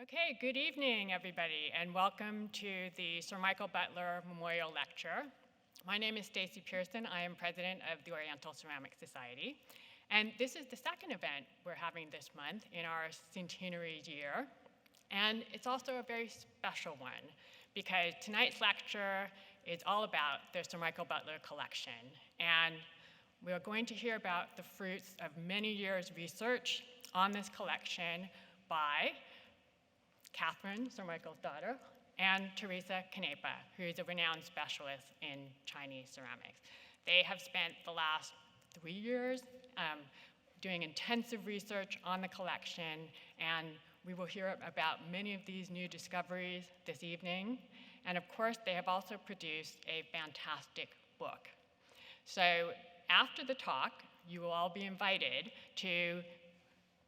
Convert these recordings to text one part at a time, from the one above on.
Okay, good evening, everybody, and welcome to the Sir Michael Butler Memorial Lecture. My name is Stacy Pearson. I am president of the Oriental Ceramic Society, and this is the second event we're having this month in our centenary year, and it's also a very special one because tonight's lecture is all about the Sir Michael Butler Collection, and we are going to hear about the fruits of many years' research on this collection by Katharine, Sir Michael's daughter, and Teresa Canepa, who is a renowned specialist in Chinese ceramics. They have spent the last 3 years doing intensive research on the collection, and we will hear about many of these new discoveries this evening. And of course, they have also produced a fantastic book. So after the talk, you will all be invited to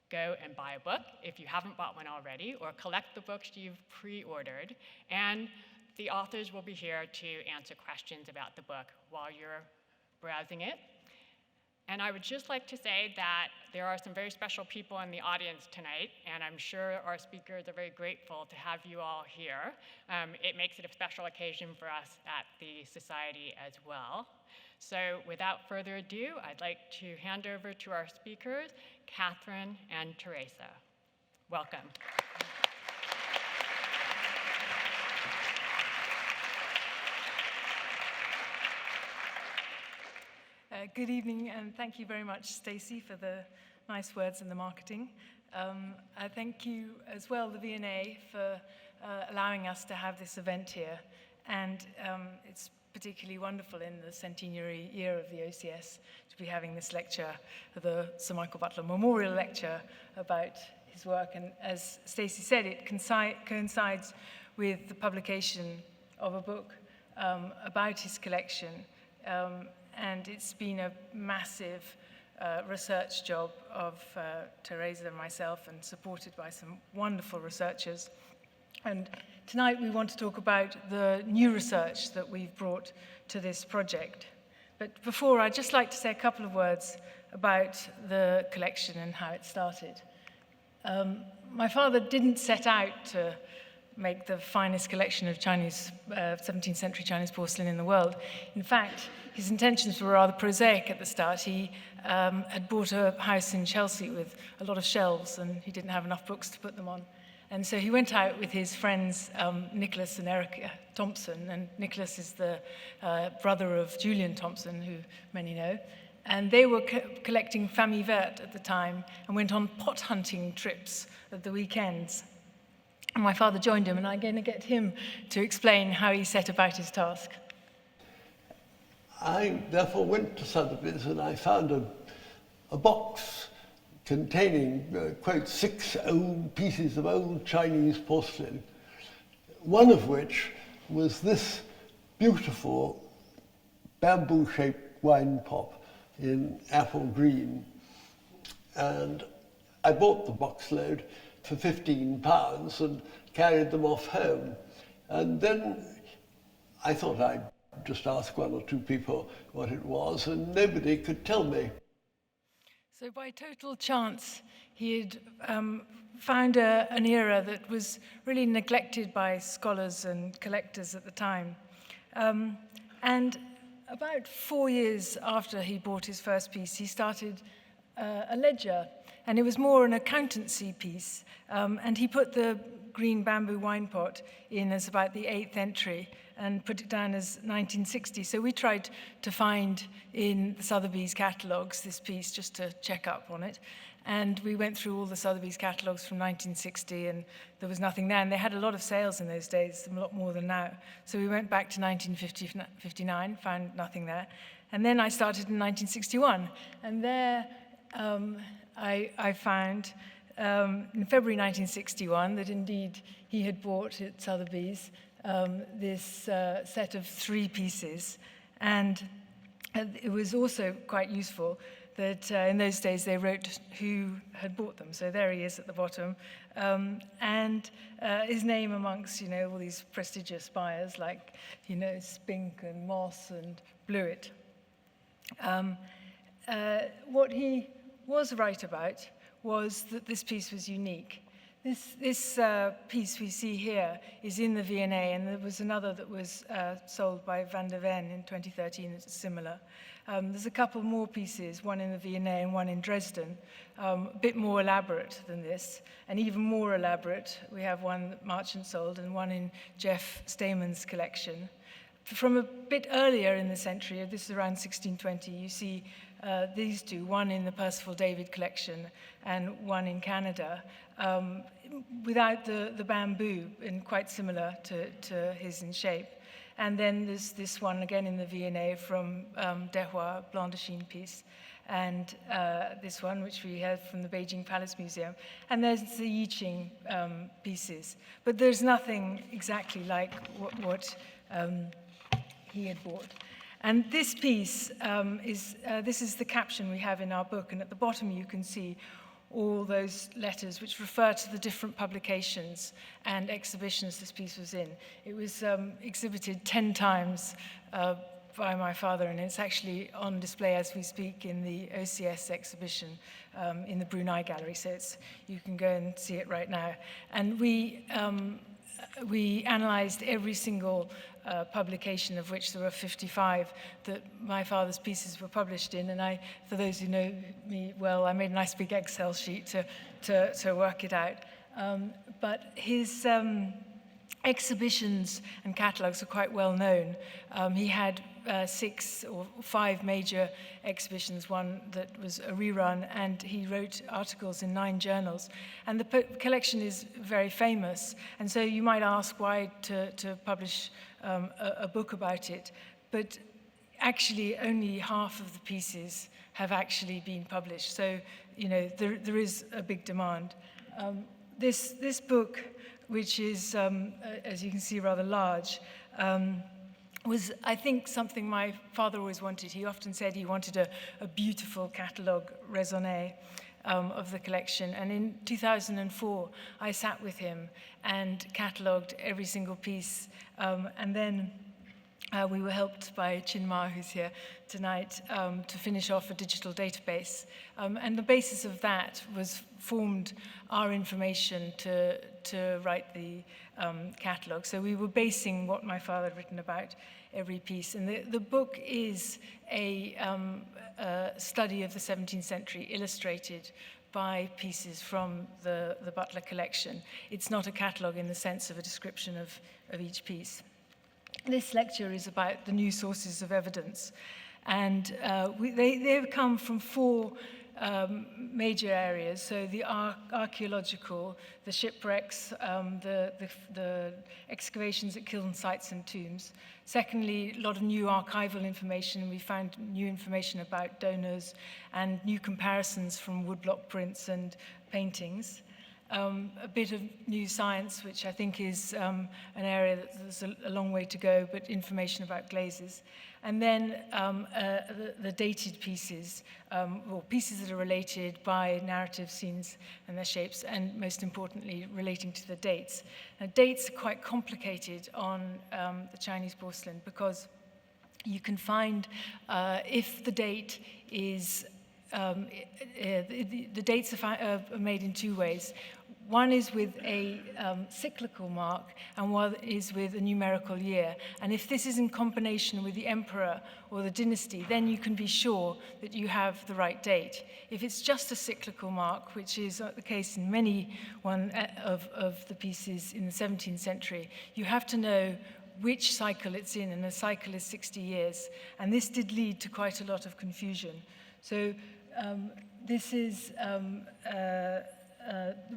go and buy a book if you haven't bought one already, or collect the books you've pre-ordered, and the authors will be here to answer questions about the book while you're browsing it. And I would just like to say that there are some very special people in the audience tonight, and I'm sure our speakers are very grateful to have you all here. It makes it a special occasion for us at the Society as well. So without further ado, I'd like to hand over to our speakers, Katharine and Teresa. Welcome. Good evening, and thank you very much, Stacy, for the nice words and the marketing. I thank you as well, the V&A, for allowing us to have this event here. And it's particularly wonderful in the centenary year of the OCS to be having this lecture, the Sir Michael Butler Memorial Lecture, about his work. And as Stacy said, it coincides with the publication of a book about his collection. And it's been a massive research job of Teresa and myself, and supported by some wonderful researchers. And tonight we want to talk about the new research that we've brought to this project. But before, I'd just like to say a couple of words about the collection and how it started. My father didn't set out to make the finest collection of 17th century Chinese porcelain in the world. In fact, his intentions were rather prosaic at the start. He had bought a house in Chelsea with a lot of shelves, and he didn't have enough books to put them on. And so he went out with his friends, Nicholas and Erica Thompson, and Nicholas is the brother of Julian Thompson, who many know. And they were collecting famille verte at the time and went on pot hunting trips at the weekends. And my father joined him, and I'm going to get him to explain how he set about his task. I therefore went to Sotheby's, and I found a box containing, quote, 6 old pieces of old Chinese porcelain, one of which was this beautiful bamboo-shaped wine pot in apple green. And I bought the box load for £15 and carried them off home. And then I thought I'd just ask 1 or 2 people what it was, and nobody could tell me. So by total chance, he had found an era that was really neglected by scholars and collectors at the time. And about 4 years after he bought his first piece, he started a ledger, and it was more an accountancy piece. And he put the green bamboo wine pot in as about the 8th entry and put it down as 1960. So we tried to find in the Sotheby's catalogues this piece just to check up on it. And we went through all the Sotheby's catalogues from 1960, and there was nothing there. And they had a lot of sales in those days, a lot more than now. So we went back to 1959, found nothing there. And then I started in 1961. And there I found in February 1961 that indeed he had bought at Sotheby's this set of 3 pieces. And it was also quite useful that in those days they wrote who had bought them. So there he is at the bottom. And his name amongst, all these prestigious buyers like, Spink and Moss and Blewett. What he was right about was that this piece was unique. This piece we see here is in the V&A, and there was another that was sold by Van der Ven in 2013 that's similar. There's a couple more pieces, one in the V&A and one in Dresden, a bit more elaborate than this, and even more elaborate. We have one that Marchant sold and one in Jeff Stayman's collection. From a bit earlier in the century, this is around 1620, you see these two, one in the Percival David collection and one in Canada, without the bamboo, and quite similar to his in shape. And then there's this one again in the V&A from Dehua, Blanchardine piece, and this one which we have from the Beijing Palace Museum. And there's the Yiqing pieces. But there's nothing exactly like what he had bought. And this piece this is the caption we have in our book, and at the bottom you can see all those letters which refer to the different publications and exhibitions this piece was in. It was exhibited 10 times by my father, and it's actually on display as we speak in the OCS exhibition in the Brunei Gallery, so you can go and see it right now. And we analyzed every single publication, of which there were 55 that my father's pieces were published in. And for those who know me well, I made a nice big Excel sheet to work it out. But his exhibitions and catalogues are quite well known. He had 6 or 5 major exhibitions, one that was a rerun, and he wrote articles in 9 journals. And the collection is very famous, and so you might ask why to publish a book about it, but actually only half of the pieces have actually been published. So, you know, there is a big demand. This book, which is, as you can see, rather large, was, I think, something my father always wanted. He often said he wanted a beautiful catalogue raisonné of the collection. And in 2004, I sat with him and catalogued every single piece. And then we were helped by Chin Ma, who's here tonight, to finish off a digital database. And the basis of that was formed our information to write the catalogue. So we were basing what my father had written about every piece. And the book is a study of the 17th century, illustrated by pieces from the Butler collection. It's not a catalogue in the sense of a description of each piece. This lecture is about the new sources of evidence. And they've come from 4 major areas. So the archaeological, the shipwrecks, the excavations at kiln sites and tombs. Secondly, a lot of new archival information. We found new information about donors and new comparisons from woodblock prints and paintings. A bit of new science, which I think is an area that there's a long way to go, but information about glazes. And then the dated pieces, or pieces that are related by narrative scenes and their shapes, and most importantly, relating to the dates. Now, dates are quite complicated on the Chinese porcelain, because you can find, if the date is, the dates are made in 2 ways. One is with a cyclical mark, and one is with a numerical year. And if this is in combination with the emperor or the dynasty, then you can be sure that you have the right date. If it's just a cyclical mark, which is the case in many of the pieces in the 17th century, you have to know which cycle it's in, and the cycle is 60 years. And this did lead to quite a lot of confusion. So this is...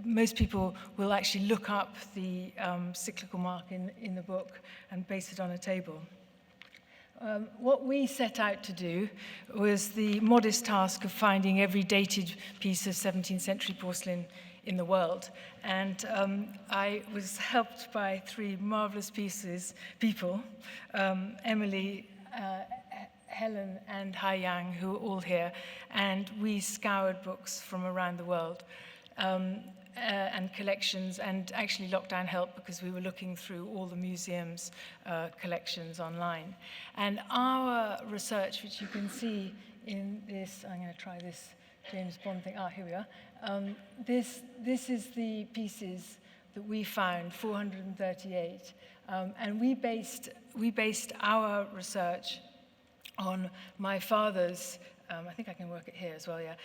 most people will actually look up the cyclical mark in the book and base it on a table. What we set out to do was the modest task of finding every dated piece of 17th century porcelain in the world. And I was helped by 3 marvelous people, Emily, Helen, and Hai Yang, who are all here. And we scoured books from around the world. And collections, and actually lockdown helped because we were looking through all the museum's collections online. And our research, which you can see in this, I'm going to try this James Bond thing. Here we are. This is the pieces that we found, 438, and we based our research on my father's. I think I can work it here as well, yeah.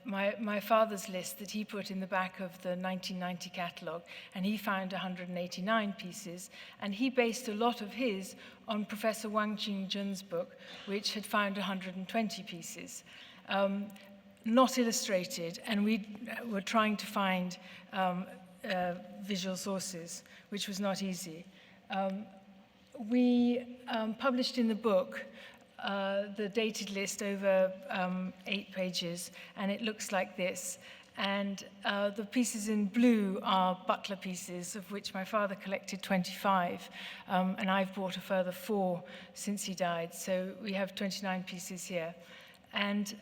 My father's list that he put in the back of the 1990 catalogue, and he found 189 pieces, and he based a lot of his on Professor Wang Qingjun's book, which had found 120 pieces. Not illustrated, and we were trying to find visual sources, which was not easy. We published in the book the dated list over 8 pages, and it looks like this. And the pieces in blue are Butler pieces, of which my father collected 25, and I've bought a further 4 since he died. So we have 29 pieces here. And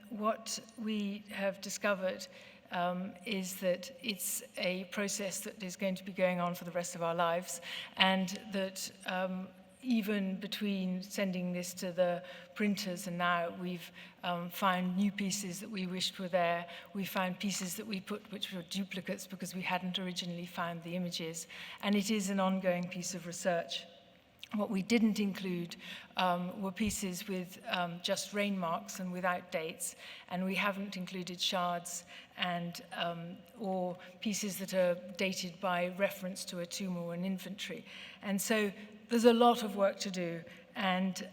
what we have discovered is that it's a process that is going to be going on for the rest of our lives, and that even between sending this to the printers and now, we've found new pieces that we wished were there. We found pieces that we put which were duplicates because we hadn't originally found the images. And it is an ongoing piece of research. What we didn't include were pieces with just rain marks and without dates, and we haven't included shards and or pieces that are dated by reference to a tomb or an inventory. And so there's a lot of work to do, and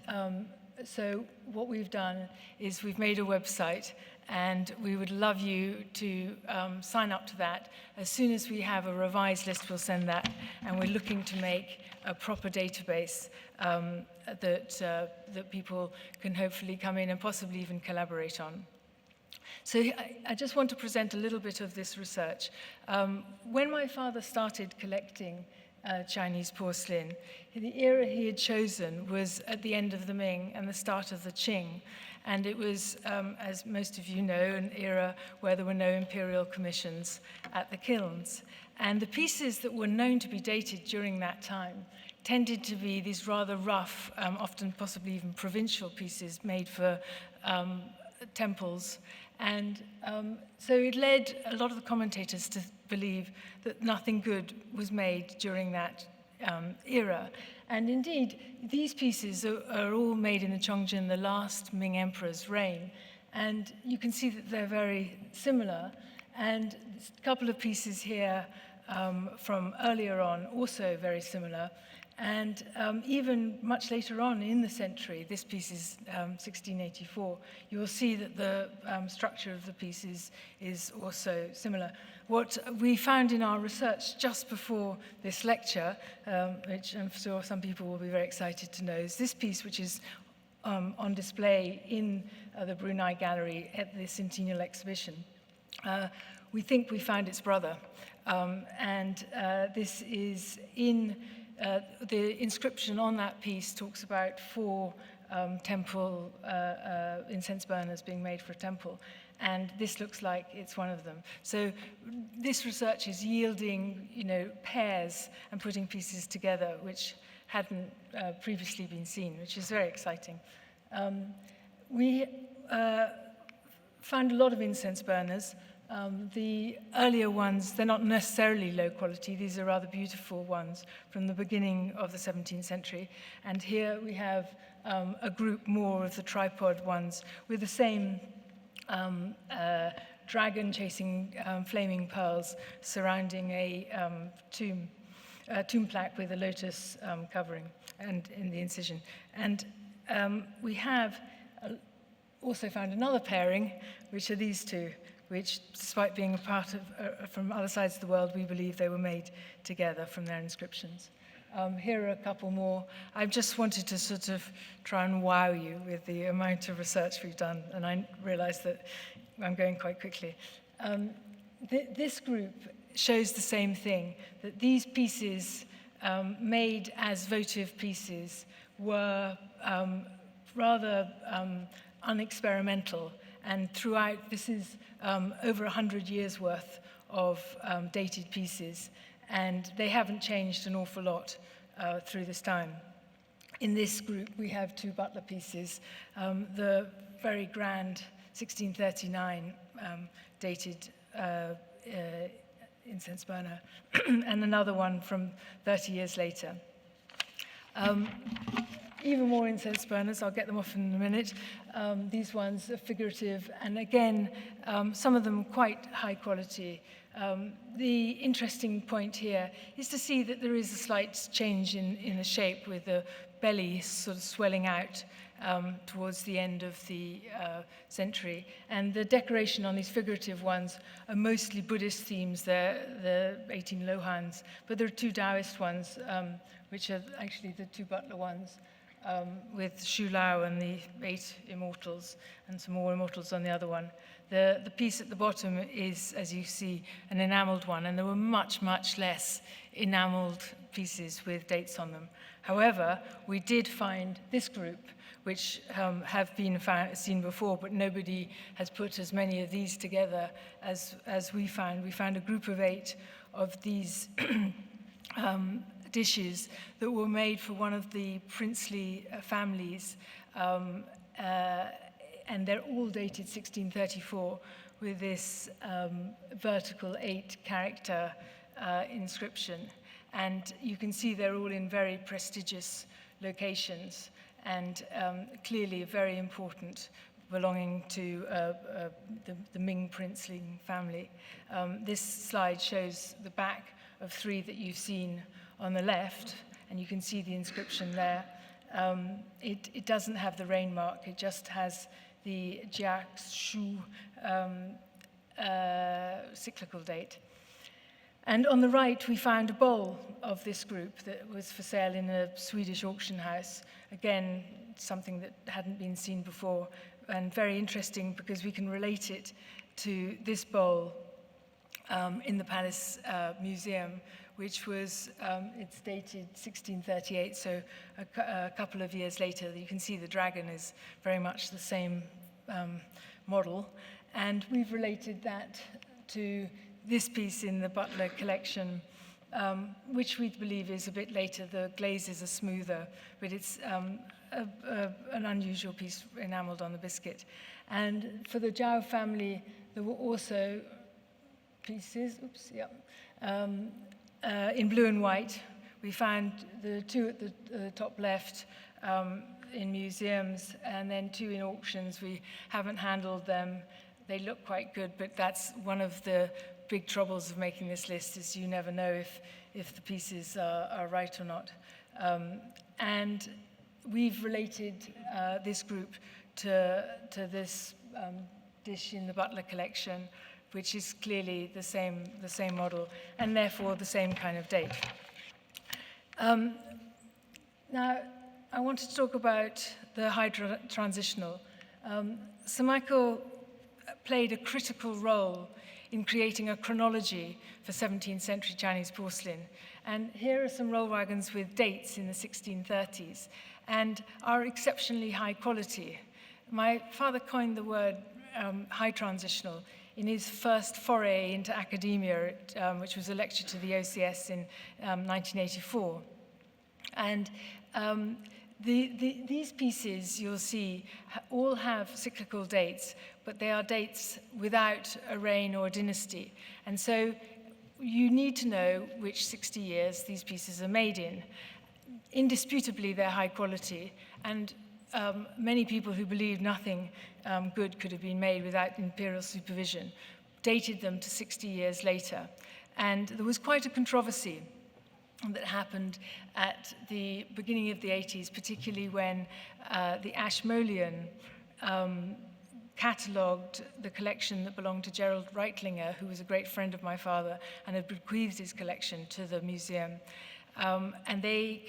so what we've done is we've made a website, and we would love you to sign up to that. As soon as we have a revised list, we'll send that, and we're looking to make a proper database that people can hopefully come in and possibly even collaborate on. So I just want to present a little bit of this research. When my father started collecting Chinese porcelain, the era he had chosen was at the end of the Ming and the start of the Qing. And it was, as most of you know, an era where there were no imperial commissions at the kilns. And the pieces that were known to be dated during that time tended to be these rather rough, often possibly even provincial pieces made for temples. And so it led a lot of the commentators to believe that nothing good was made during that era. And indeed, these pieces are all made in the Chongjin, the last Ming emperor's reign. And you can see that they're very similar. And a couple of pieces here from earlier on, also very similar. And even much later on in the century, this piece is 1684, you will see that the structure of the pieces is also similar. What we found in our research just before this lecture, which I'm sure some people will be very excited to know, is this piece, which is on display in the Brunei Gallery at the Centennial Exhibition. We think we found its brother. This is in the inscription on that piece talks about 4 temple incense burners being made for a temple, and this looks like it's one of them. So this research is yielding, pairs and putting pieces together, which hadn't previously been seen, which is very exciting. We found a lot of incense burners. The earlier ones, they're not necessarily low quality. These are rather beautiful ones from the beginning of the 17th century. And here we have a group more of the tripod ones with the same dragon chasing flaming pearls surrounding a tomb plaque with a lotus covering and in the incision. And we have also found another pairing, which are these two, which, despite being a part of, from other sides of the world, we believe they were made together from their inscriptions. Here are a couple more. I just wanted to sort of try and wow you with the amount of research we've done, and I realize that I'm going quite quickly. This group shows the same thing, that these pieces made as votive pieces were rather unexperimental. And throughout, this is over 100 years worth of dated pieces, and they haven't changed an awful lot through this time. In this group, we have 2 Butler pieces, the very grand 1639 dated incense burner, and another one from 30 years later. Even more incense burners, I'll get them off in a minute. These ones are figurative, and again, some of them quite high quality. The interesting point here is to see that there is a slight change in the shape, with the belly sort of swelling out towards the end of the century. And the decoration on these figurative ones are mostly Buddhist themes. They're the 18 Lohans, but there are 2 Taoist ones, which are actually the 2 Butler ones, with Shu Lao and the 8 immortals, and some more immortals on the other one. The piece at the bottom is, as you see, an enameled one, and there were much, much less enameled pieces with dates on them. However, we did find this group, which have been seen before, but nobody has put as many of these together as we found. We found a group of 8 of these dishes that were made for one of the princely families, and they're all dated 1634 with this vertical 8-character inscription. And you can see they're all in very prestigious locations, and clearly very important, belonging to the Ming princely family. This slide shows the back of 3 that you've seen on the left, and you can see the inscription there. It doesn't have the rain mark, it just has the Jia Shu cyclical date. And on the right, we found a bowl of this group that was for sale in a Swedish auction house. Again, something that hadn't been seen before, and very interesting because we can relate it to this bowl in the Palace Museum, which was, it's dated 1638, so a couple of years later. You can see the dragon is very much the same model. And we've related that to this piece in the Butler collection, which we believe is a bit later. The glazes are smoother, but it's an unusual piece enameled on the biscuit. And for the Zhao family, there were also pieces, in blue and white. We found the 2 at the top left in museums, and then 2 in auctions. We haven't handled them. They look quite good, but that's one of the big troubles of making this list, is you never know if the pieces are right or not. And we've related this group to this dish in the Butler collection, which is clearly the same model, and therefore the same kind of date. Now, I want to talk about the high transitional. Sir Michael played a critical role in creating a chronology for 17th century Chinese porcelain. And here are some roll wagons with dates in the 1630s, and are exceptionally high quality. My father coined the word high transitional in his first foray into academia, which was a lecture to the OCS in 1984. And these pieces, you'll see, all have cyclical dates, but they are dates without a reign or a dynasty. And so you need to know which 60 years these pieces are made in. Indisputably, they're high quality, and many people who believed nothing good could have been made without imperial supervision dated them to 60 years later. And there was quite a controversy that happened at the beginning of the 80s, particularly when the Ashmolean catalogued the collection that belonged to Gerald Reitlinger, who was a great friend of my father and had bequeathed his collection to the museum. And they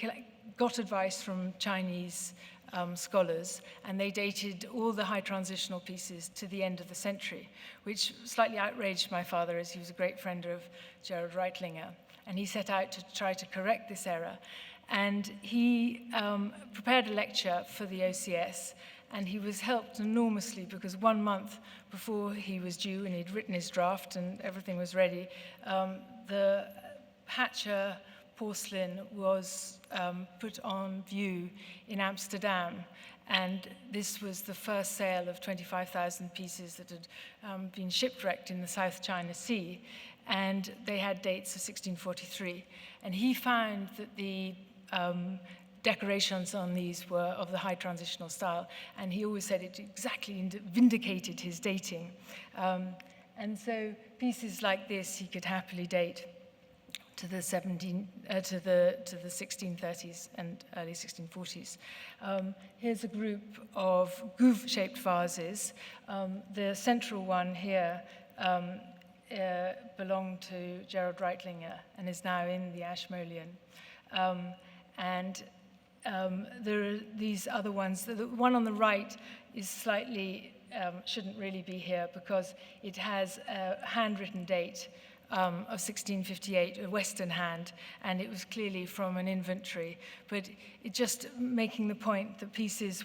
got advice from Chinese scholars, and they dated all the high transitional pieces to the end of the century, which slightly outraged my father, as he was a great friend of Gerald Reitlinger. And he set out to try to correct this error. And he prepared a lecture for the OCS, and he was helped enormously because 1 month before he was due, and he'd written his draft and everything was ready, the Hatcher porcelain was put on view in Amsterdam. And this was the first sale of 25,000 pieces that had been shipwrecked in the South China Sea. And they had dates of 1643. And he found that the decorations on these were of the high transitional style. And he always said it exactly vindicated his dating. And so pieces like this he could happily date to the 1630s and early 1640s. Here's a group of groove-shaped vases. The central one here belonged to Gerald Reitlinger and is now in the Ashmolean. There are these other ones. The one on the right is slightly, shouldn't really be here because it has a handwritten date of 1658, a Western hand, and it was clearly from an inventory. But it just making the point that pieces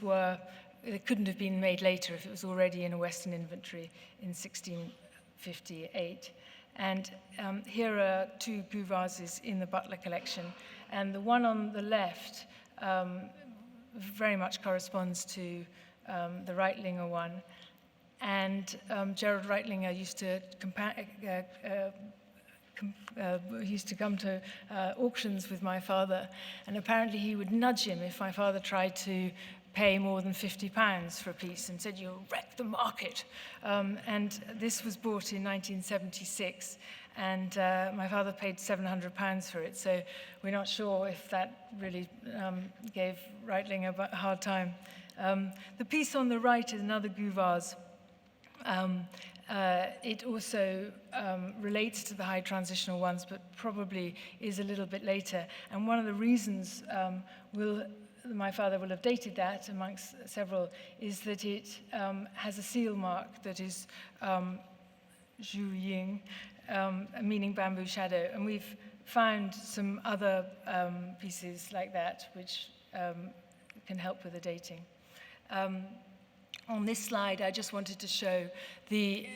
they couldn't have been made later if it was already in a Western inventory in 1658. And here are two groove vases in the Butler collection. And the one on the left very much corresponds to the Reitlinger one. And Gerald Reitlinger used to come to auctions with my father, and apparently he would nudge him if my father tried to pay more than £50 for a piece and said, "You'll wreck the market." And this was bought in 1976, and my father paid £700 for it, so we're not sure if that really gave Reitlinger a hard time. The piece on the right is another groove vase. It also relates to the high transitional ones, but probably is a little bit later. And one of the reasons my father will have dated that, amongst several, is that it has a seal mark that is Zhu Ying, meaning bamboo shadow. And we've found some other pieces like that, which can help with the dating. On this slide, I just wanted to show the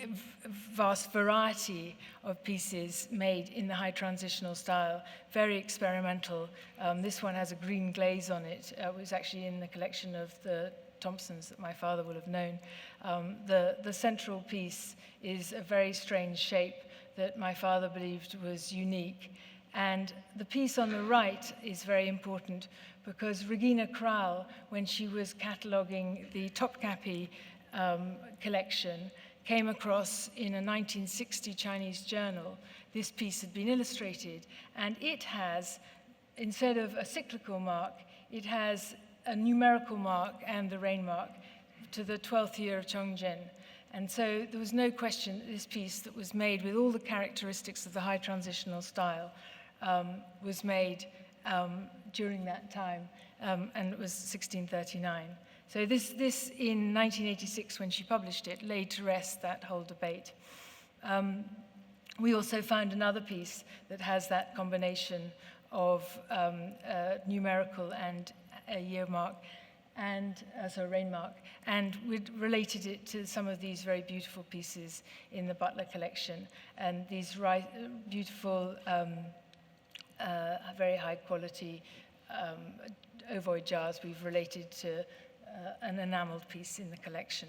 vast variety of pieces made in the high transitional style, very experimental. This one has a green glaze on it. It was actually in the collection of the Thompsons that my father will have known. The central piece is a very strange shape that my father believed was unique. And the piece on the right is very important because Regina Crowell, when she was cataloguing the Topkapi collection, came across in a 1960 Chinese journal. This piece had been illustrated, and it has, instead of a cyclical mark, it has a numerical mark and the reign mark to the 12th year of Chongzhen. And so there was no question that this piece that was made with all the characteristics of the high transitional style was made during that time, and it was 1639. So this in 1986, when she published it, laid to rest that whole debate. We also found another piece that has that combination of numerical and a year mark, and reign mark, and we related it to some of these very beautiful pieces in the Butler collection, and these beautiful, very high quality ovoid jars we've related to an enameled piece in the collection.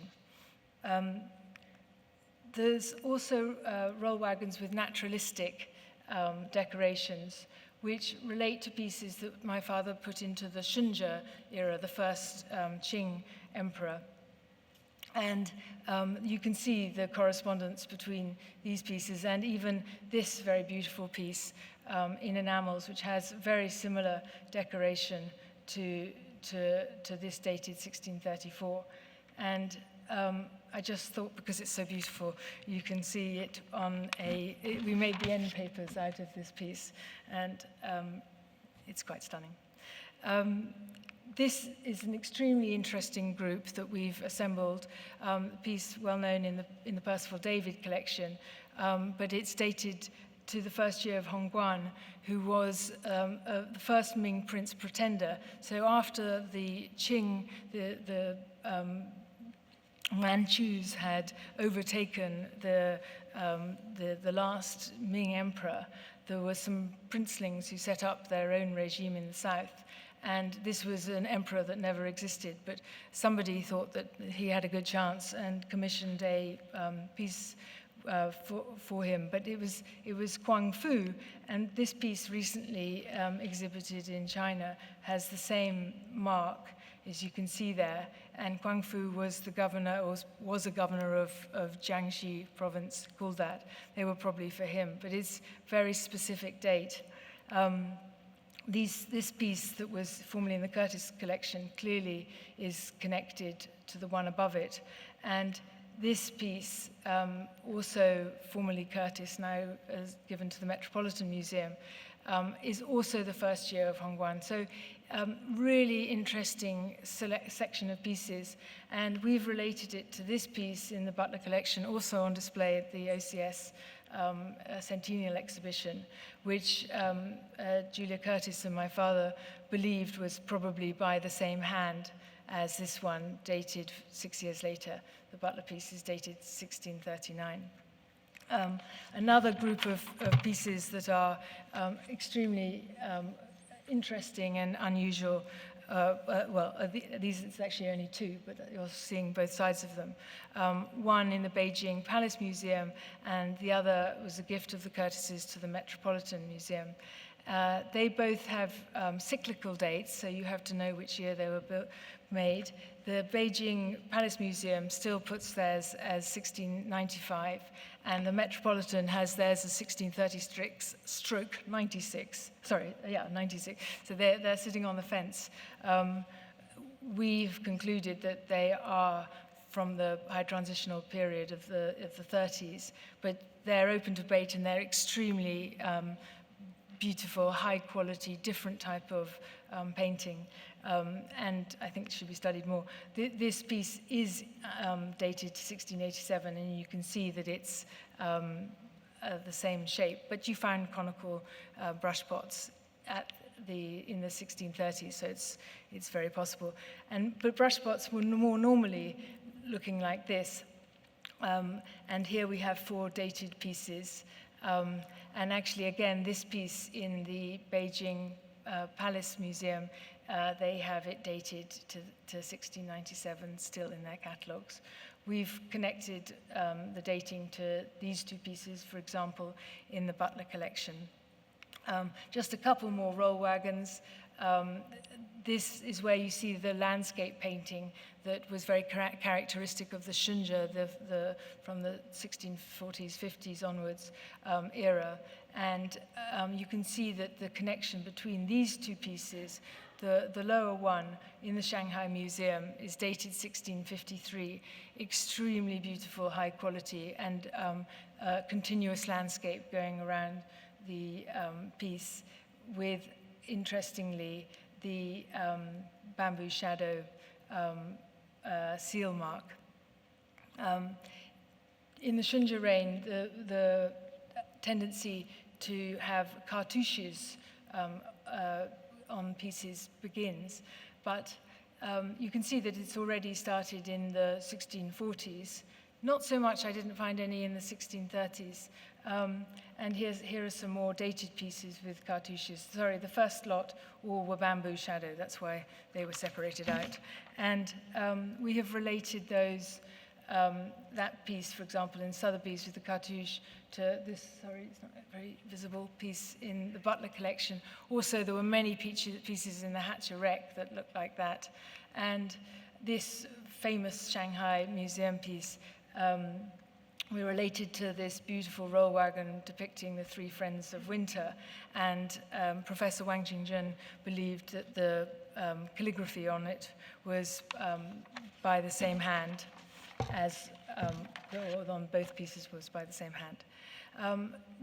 There's also roll wagons with naturalistic decorations, which relate to pieces that my father put into the Shunzhi era, the first Qing emperor. And you can see the correspondence between these pieces and even this very beautiful piece in enamels, which has very similar decoration to this dated 1634. And I just thought, because it's so beautiful, you can see it on we made the end papers out of this piece, and it's quite stunning. This is an extremely interesting group that we've assembled, a piece well known in the Percival David collection, but it's dated to the first year of Hongguan, who was the first Ming Prince Pretender. So after the Qing, the Manchus had overtaken the last Ming emperor, there were some princelings who set up their own regime in the south. And this was an emperor that never existed, but somebody thought that he had a good chance and commissioned a piece for him. But it was Kuang Fu, and this piece recently exhibited in China has the same mark as you can see there. And Kuang Fu was the governor, or was a governor of Jiangxi province, called that. They were probably for him, but it's very specific date. This piece that was formerly in the Curtis collection clearly is connected to the one above it. And this piece, also formerly Curtis, now given to the Metropolitan Museum, is also the first year of Hongguan. So really interesting section of pieces. And we've related it to this piece in the Butler collection, also on display at the OCS Centennial exhibition, which Julia Curtis and my father believed was probably by the same hand as this one, dated 6 years later. The Butler piece is dated 1639. Another group of pieces that are extremely interesting and unusual. These it's actually only two, but you're seeing both sides of them. One in the Beijing Palace Museum, and the other was a gift of the Curtises to the Metropolitan Museum. They both have cyclical dates, so you have to know which year they were made. The Beijing Palace Museum still puts theirs as 1695, and the Metropolitan has theirs as 1630-96. 96. So they're sitting on the fence. We've concluded that they are from the high transitional period of the 30s, but they're open to debate, and they're extremely beautiful, high quality, different type of painting, and I think it should be studied more. This piece is dated to 1687, and you can see that it's the same shape, but you find conical brush pots in the 1630s, so it's very possible. But brush pots were more normally looking like this, and here we have 4 dated pieces. And actually, again, this piece in the Beijing Palace Museum, they have it dated to 1697, still in their catalogues. We've connected the dating to these 2 pieces, for example, in the Butler collection. Just a couple more roll wagons. This is where you see the landscape painting that was very characteristic of the Shunzhi, from the 1640s, 50s onwards era. And you can see that the connection between these 2 pieces, the lower one in the Shanghai Museum is dated 1653, extremely beautiful, high quality, and continuous landscape going around the piece with, interestingly, the bamboo shadow seal mark. In the Shunzhi reign, the tendency to have cartouches on pieces begins, but you can see that it's already started in the 1640s. Not so much, I didn't find any in the 1630s. And here are some more dated pieces with cartouches. Sorry, the first lot all were bamboo shadow, that's why they were separated out. And we have related those, that piece, for example, in Sotheby's with the cartouche, to this, sorry, it's not very visible, piece in the Butler collection. Also, there were many pieces in the Hatcher Wreck that looked like that. And this famous Shanghai Museum piece, we related to this beautiful roll wagon depicting the 3 friends of winter, and Professor Wang Qingjun believed that the calligraphy on it was by the same hand as, on both pieces was by the same hand.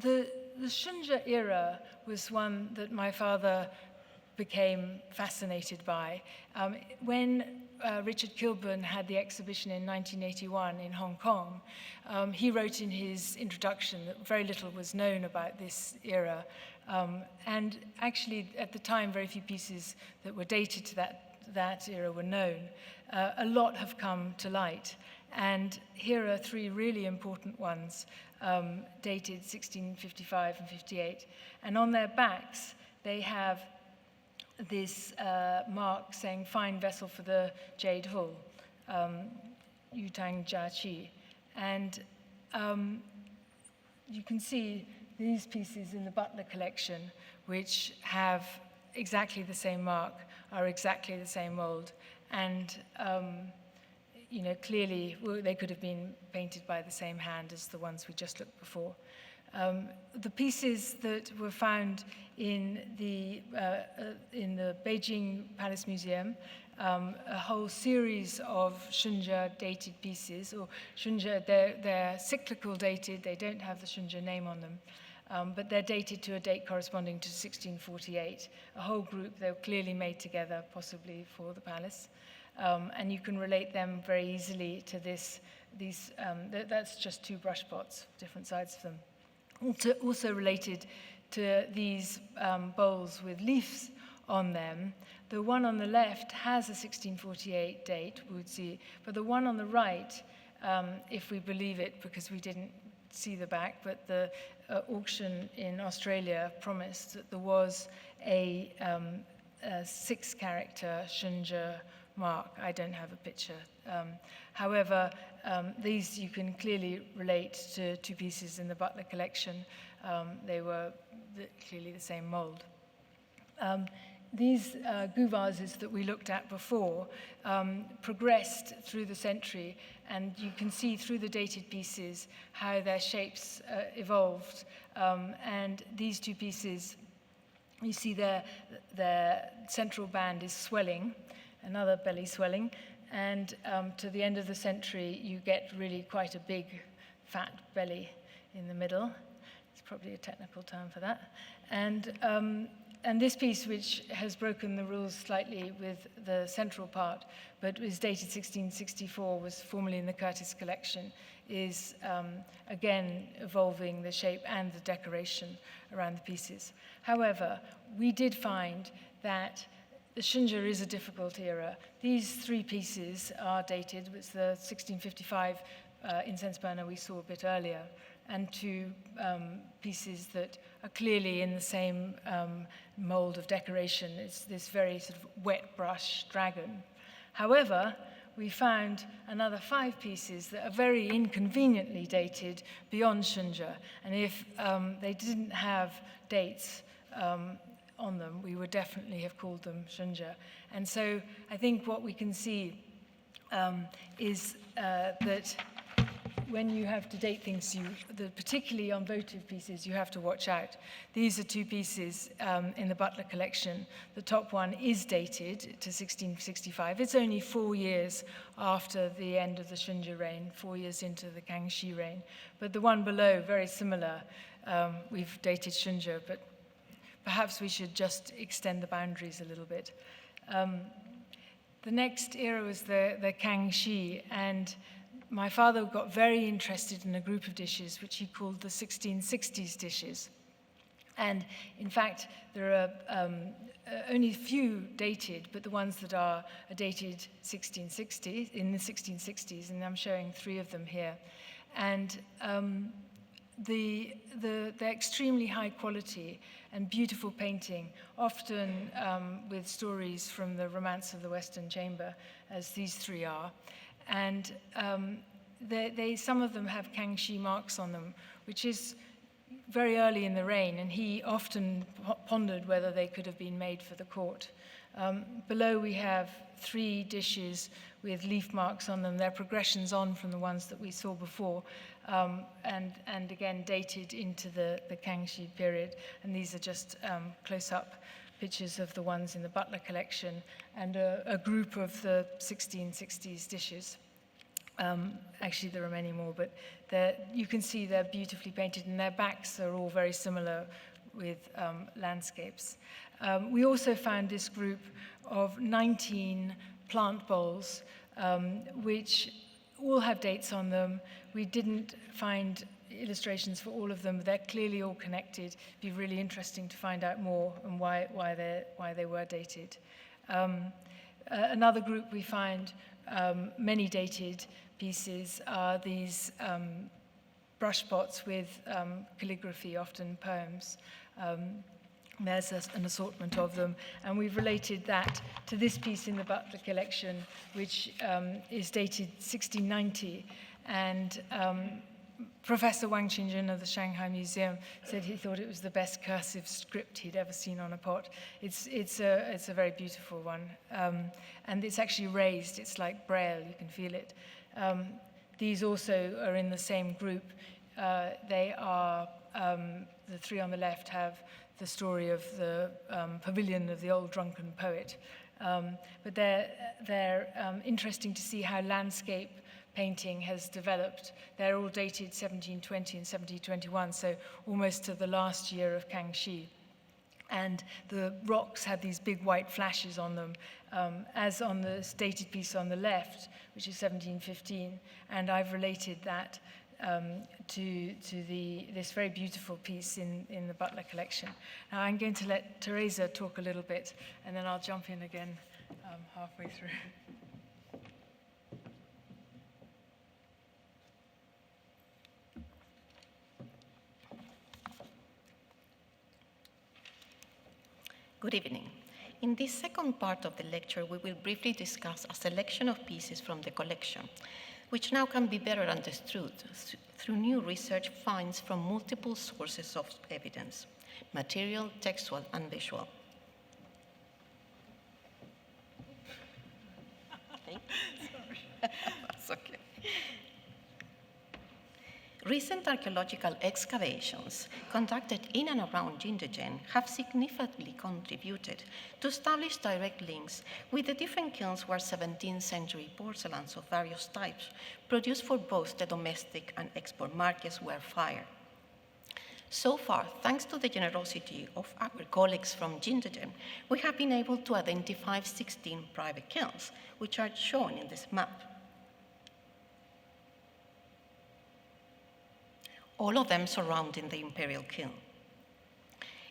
The Shunzhi era was one that my father became fascinated by. When Richard Kilburn had the exhibition in 1981 in Hong Kong, he wrote in his introduction that very little was known about this era. And actually, at the time, very few pieces that were dated to that era were known. A lot have come to light. And here are three really important ones, dated 1655 and 58. And on their backs, they have this mark saying, fine vessel for the jade hull, Yutang Jia Qi. And you can see these pieces in the Butler collection, which have exactly the same mark, are exactly the same mold. And clearly they could have been painted by the same hand as the ones we just looked before. The pieces that were found in the Beijing Palace Museum, a whole series of Shunzhi dated pieces, or Shunzhi, they're cyclical dated, they don't have the Shunzhi name on them, but they're dated to a date corresponding to 1648. A whole group, they were clearly made together, possibly for the palace. And you can relate them very easily to that's just two brush pots, different sides of them. Also related to these bowls with leaves on them. The one on the left has a 1648 date, we would see, but the one on the right, if we believe it, because we didn't see the back, but the auction in Australia promised that there was a 6-character Shunzhi mark. I don't have a picture. However, these you can clearly relate to two pieces in the Butler collection. They were clearly the same mold. These gu vases that we looked at before progressed through the century, and you can see through the dated pieces how their shapes evolved. And these two pieces, you see their central band is swelling, another belly swelling, and to the end of the century, you get really quite a big, fat belly in the middle. It's probably a technical term for that. And this piece, which has broken the rules slightly with the central part, but is dated 1664, was formerly in the Curtis collection, is again evolving the shape and the decoration around the pieces. However, we did find that the Shunzhi is a difficult era. These three pieces are dated. It's the 1655 incense burner we saw a bit earlier, and two pieces that are clearly in the same mold of decoration. It's this very sort of wet brush dragon. However, we found another 5 pieces that are very inconveniently dated beyond Shunzhi. And if they didn't have dates on them, we would definitely have called them Shunzhi. And so I think what we can see is that when you have to date things, particularly on votive pieces, you have to watch out. These are 2 pieces in the Butler collection. The top one is dated to 1665. It's only 4 years after the end of the Shunzhi reign, 4 years into the Kangxi reign. But the one below, very similar. We've dated Shunzhi, but perhaps we should just extend the boundaries a little bit. The next era was the Kangxi, and my father got very interested in a group of dishes which he called the 1660s dishes. And in fact, there are only a few dated, but the ones that are dated 1660s, in the 1660s, and I'm showing 3 of them here. And they're extremely high quality and beautiful painting, often with stories from the Romance of the Western Chamber, as these 3 are. And some of them have Kangxi marks on them, which is very early in the reign, and he often pondered whether they could have been made for the court. Below we have 3 dishes with leaf marks on them. They're progressions on from the ones that we saw before, and again dated into the Kangxi period. And these are just close-up pictures of the ones in the Butler collection and a group of the 1660s dishes. Actually, there are many more, but you can see they're beautifully painted, and their backs are all very similar with landscapes. We also found this group of 19 plant bowls, which all have dates on them. We didn't find illustrations for all of them, but they're clearly all connected. It'd be really interesting to find out more and why they were dated. Another group we find many dated pieces are these brush pots with calligraphy, often poems. There's an assortment of them, and we've related that to this piece in the Butler collection, which is dated 1690, and Professor Wang Qingjun of the Shanghai Museum said he thought it was the best cursive script he'd ever seen on a pot. It's a very beautiful one, and it's actually raised. It's like Braille, you can feel it. These also are in the same group. They are, the three on the left have the story of the pavilion of the old drunken poet. But they're interesting to see how landscape painting has developed. They're all dated 1720 and 1721, so almost to the last year of Kangxi. And the rocks have these big white flashes on them, as on the dated piece on the left, which is 1715. And I've related that to this very beautiful piece in the Butler collection. Now I'm going to let Teresa talk a little bit, and then I'll jump in again halfway through. Good evening. In this second part of the lecture, we will briefly discuss a selection of pieces from the collection, which now can be better understood through new research finds from multiple sources of evidence: material, textual, and visual. Sorry. That's okay. Recent archaeological excavations conducted in and around Jindagen have significantly contributed to establish direct links with the different kilns where 17th century porcelains of various types produced for both the domestic and export markets were fired. So far, thanks to the generosity of our colleagues from Jindagen, we have been able to identify 16 private kilns, which are shown in this map. All of them surrounding the imperial kiln.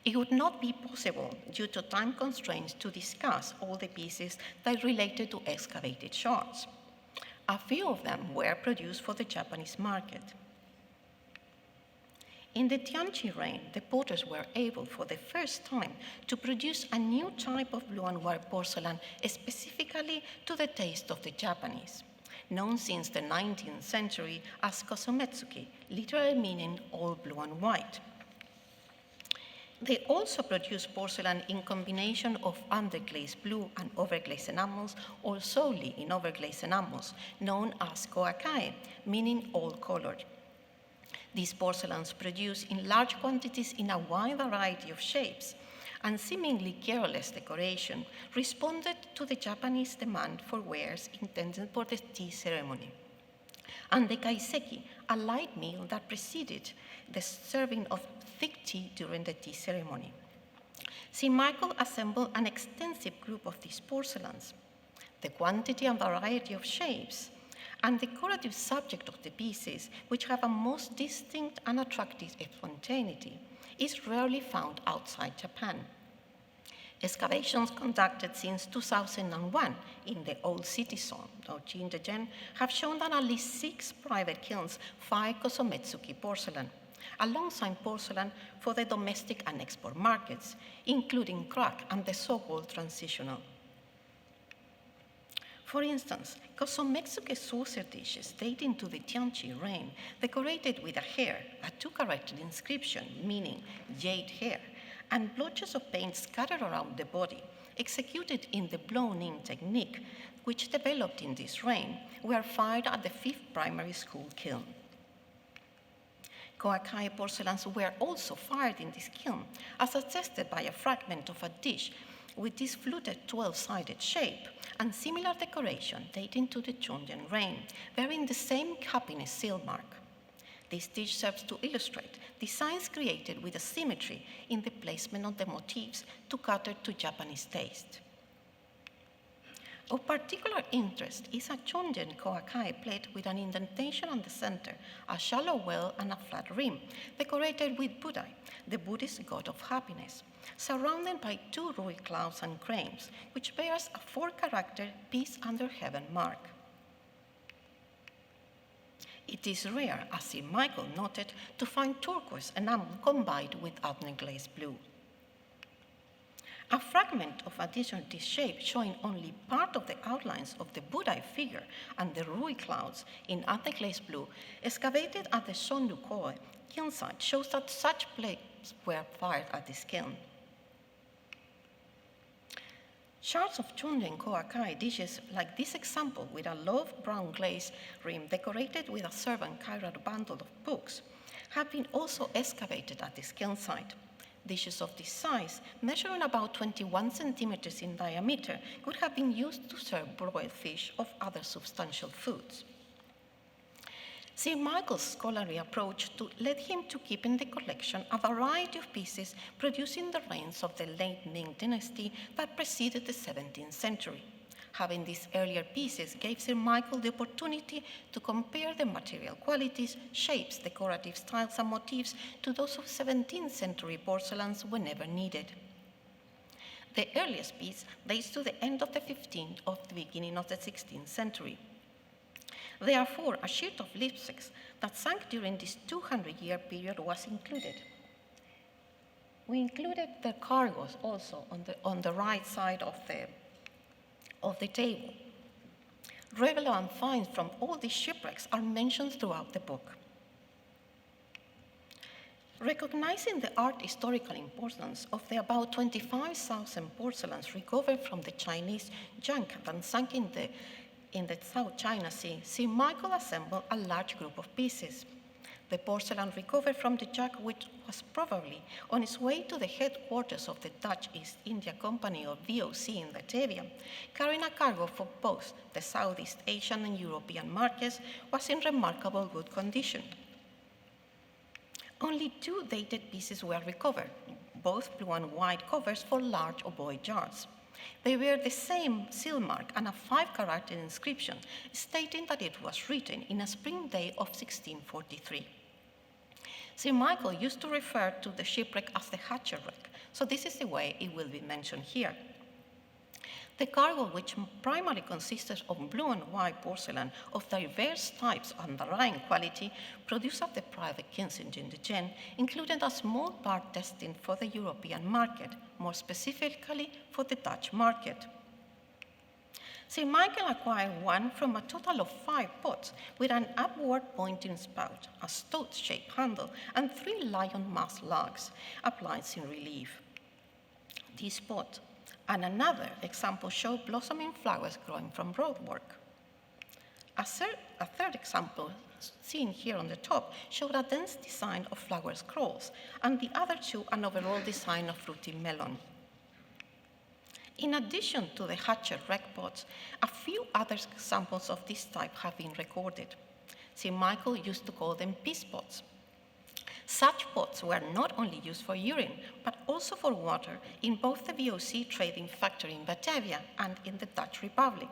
It would not be possible, due to time constraints, to discuss all the pieces that related to excavated shards. A few of them were produced for the Japanese market. In the Tianqi reign, the potters were able for the first time to produce a new type of blue and white porcelain specifically to the taste of the Japanese, known since the 19th century as kosometsuki, literally meaning all blue and white. They also produce porcelain in combination of underglazed blue and overglazed enamels, or solely in overglazed enamels, known as koakai, meaning all-colored. These porcelains produced in large quantities in a wide variety of shapes and seemingly careless decoration responded to the Japanese demand for wares intended for the tea ceremony. And the kaiseki, a light meal that preceded the serving of thick tea during the tea ceremony. Sir Michael assembled an extensive group of these porcelains. The quantity and variety of shapes and decorative subject of the pieces, which have a most distinct and attractive spontaneity, is rarely found outside Japan. Excavations conducted since 2001 in the old city zone of Jindagen have shown that at least 6 private kilns fire kosometsuki porcelain, alongside porcelain for the domestic and export markets, including crack and the so-called transitional. For instance, kosometsuki saucer dishes dating to the Tianqi reign, decorated with a hare, a 2-character inscription meaning jade hair, and blotches of paint scattered around the body, executed in the blown-in technique, which developed in this reign, were fired at the 5th primary school kiln. Koakai porcelains were also fired in this kiln, as attested by a fragment of a dish with this fluted 12-sided shape and similar decoration dating to the Chongyan reign, bearing the same happiness seal mark. This dish serves to illustrate designs created with a symmetry in the placement of the motifs to cater to Japanese taste. Of particular interest is a Chonjen Koakai plate with an indentation on the center, a shallow well, and a flat rim, decorated with Buddha, the Buddhist god of happiness, surrounded by 2 rui clouds and cranes, which bears a 4-character Peace Under Heaven mark. It is rare, as Sir Michael noted, to find turquoise enamel combined with Adner glazed blue. A fragment of additional this shape showing only part of the outlines of the Buddha figure and the Rui clouds in Adner glazed blue, excavated at the Shunzhi kiln site, shows that such plates were fired at this kiln. Shards of Chunren Koakai dishes like this example with a low brown glaze rim decorated with a servant chiral bundle of books have been also excavated at this kiln site. Dishes of this size, measuring about 21 centimeters in diameter, could have been used to serve broiled fish or other substantial foods. Sir Michael's scholarly approach led him to keep in the collection a variety of pieces produced in the reigns of the late Ming dynasty that preceded the 17th century. Having these earlier pieces gave Sir Michael the opportunity to compare the material qualities, shapes, decorative styles, and motifs to those of 17th century porcelains whenever needed. The earliest piece dates to the end of the 15th or the beginning of the 16th century. Therefore, a sheet of lipsticks that sank during this 200-year period was included. We included the cargoes also on the right side of the table. Relevant finds from all these shipwrecks are mentioned throughout the book. Recognizing the art historical importance of the about 25,000 porcelains recovered from the Chinese junk that sank in the South China Sea, Sir Michael assembled a large group of pieces. The porcelain recovered from the junk, which was probably on its way to the headquarters of the Dutch East India Company, or VOC, in Batavia, carrying a cargo for both the Southeast Asian and European markets, was in remarkable good condition. Only 2 dated pieces were recovered, both blue and white covers for large ovoid jars. They bear the same seal mark and a 5-character inscription stating that it was written in a spring day of 1643. Sir Michael used to refer to the shipwreck as the Hatcher wreck, so this is the way it will be mentioned here. The cargo, which primarily consisted of blue and white porcelain of diverse types and varying quality, produced at the private kilns in Shenzhen, included a small part destined for the European market, more specifically for the Dutch market. Sir Michael acquired one from a total of 5 pots with an upward pointing spout, a stout-shaped handle, and 3 lion mast lugs applied in relief. This pot and another example show blossoming flowers growing from roadwork. A third example, seen here on the top, showed a dense design of flower scrolls, and the other 2 an overall design of fruity melon. In addition to the Hatcher wreck pots, a few other examples of this type have been recorded. Sir Michael used to call them peace pots. Such pots were not only used for urine, but also for water in both the VOC trading factory in Batavia and in the Dutch Republic,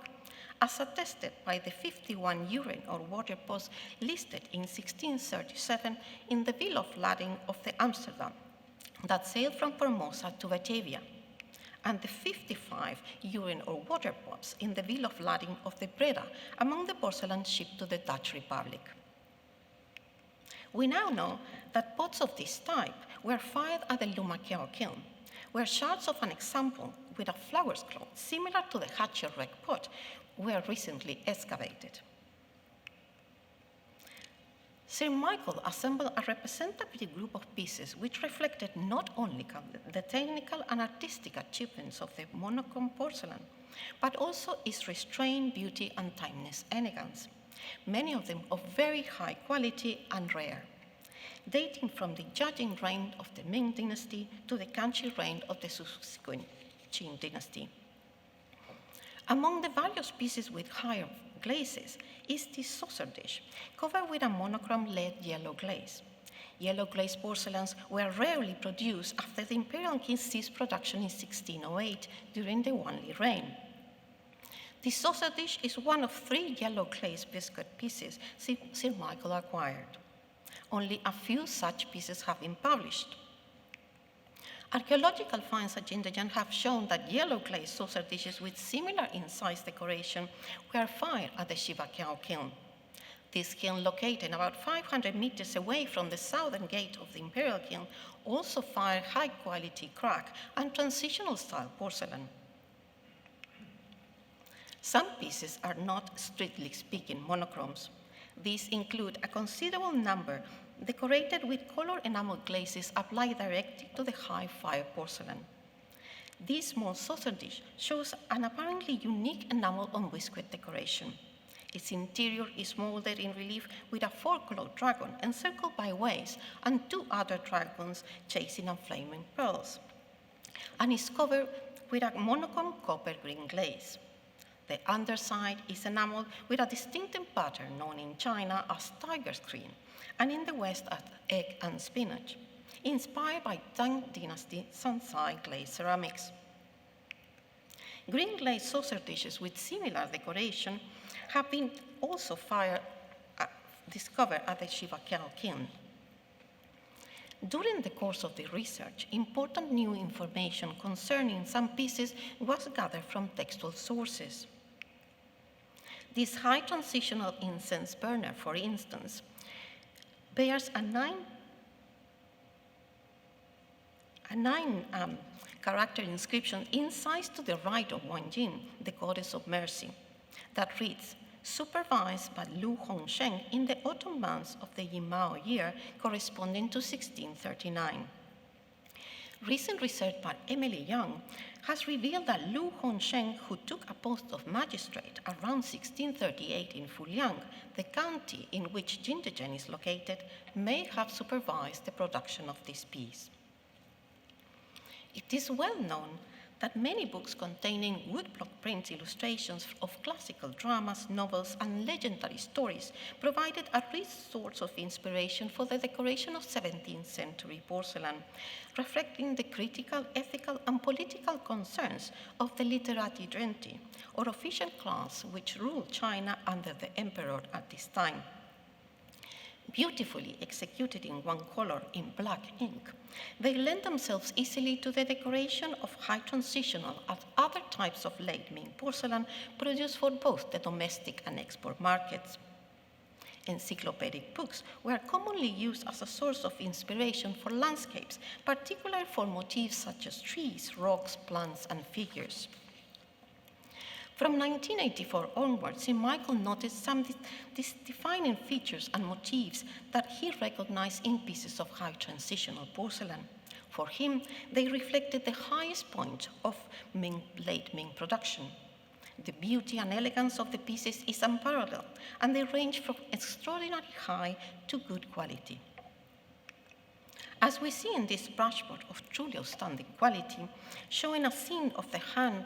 as attested by the 51 urine or water pots listed in 1637 in the bill of lading of the Amsterdam that sailed from Formosa to Batavia, and the 55 urine or water pots in the bill of lading of the Breda among the porcelain shipped to the Dutch Republic. We now know that pots of this type were fired at the Lumakeo kiln, where shards of an example with a flower scroll similar to the Hatcher wreck pot were recently excavated. Sir Michael assembled a representative group of pieces which reflected not only the technical and artistic achievements of the monochrome porcelain, but also its restrained beauty and timeless elegance, many of them of very high quality and rare, dating from the judging reign of the Ming dynasty to the Kangxi reign of the subsequent Qing dynasty. Among the various pieces with higher glazes is this saucer dish, covered with a monochrome lead yellow glaze. Yellow glazed porcelains were rarely produced after the imperial king ceased production in 1608 during the Wanli reign. This saucer dish is one of 3 yellow glazed biscuit pieces Sir Michael acquired. Only a few such pieces have been published. Archaeological finds at Jindajiang have shown that yellow glazed saucer dishes with similar in-size decoration were fired at the Shibakao kiln. This kiln, located about 500 meters away from the southern gate of the imperial kiln, also fired high-quality crack and transitional-style porcelain. Some pieces are not, strictly speaking, monochromes. These include a considerable number decorated with color enamel glazes applied directly to the high-fire porcelain. This small saucer dish shows an apparently unique enamel on biscuit decoration. Its interior is molded in relief with a 4-colored dragon encircled by waves and 2 other dragons chasing and flaming pearls, and is covered with a monochrome copper-green glaze. The underside is enameled with a distinctive pattern known in China as tiger's green, and in the West as egg and spinach, inspired by Tang Dynasty Shunzhi glazed ceramics. Green glazed saucer dishes with similar decoration have been also discovered at the Shibakao kiln. During the course of the research, important new information concerning some pieces was gathered from textual sources. This high transitional incense burner, for instance, bears a 9 character inscription incised to the right of Wanjin, the goddess of mercy, that reads, supervised by Lu Hongsheng in the autumn months of the Yimao year corresponding to 1639. Recent research by Emily Young has revealed that Lu Hongsheng, who took a post of magistrate around 1638 in Fuliang, the county in which Jindajiang is located, may have supervised the production of this piece. It is well known that many books containing woodblock print illustrations of classical dramas, novels, and legendary stories provided a rich source of inspiration for the decoration of 17th century porcelain, reflecting the critical, ethical, and political concerns of the literati genti, or official class which ruled China under the emperor at this time. Beautifully executed in one color in black ink, they lend themselves easily to the decoration of high transitional and other types of late Ming porcelain produced for both the domestic and export markets. Encyclopedic books were commonly used as a source of inspiration for landscapes, particularly for motifs such as trees, rocks, plants, and figures. From 1984 onwards, Sir Michael noticed some defining features and motifs that he recognized in pieces of high transitional porcelain. For him, they reflected the highest point of late Ming production. The beauty and elegance of the pieces is unparalleled, and they range from extraordinarily high to good quality. As we see in this brushboard of truly outstanding quality, showing a scene of the Han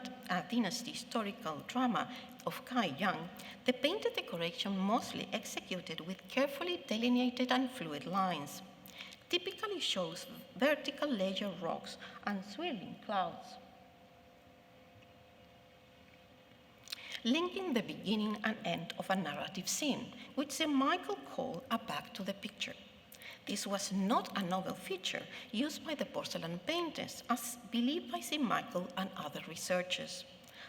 Dynasty historical drama of Kai Yang, the painted decoration mostly executed with carefully delineated and fluid lines, typically shows vertical layer rocks and swirling clouds, linking the beginning and end of a narrative scene, which Sir Michael called a back to the picture. This was not a novel feature used by the porcelain painters, as believed by Sir Michael and other researchers.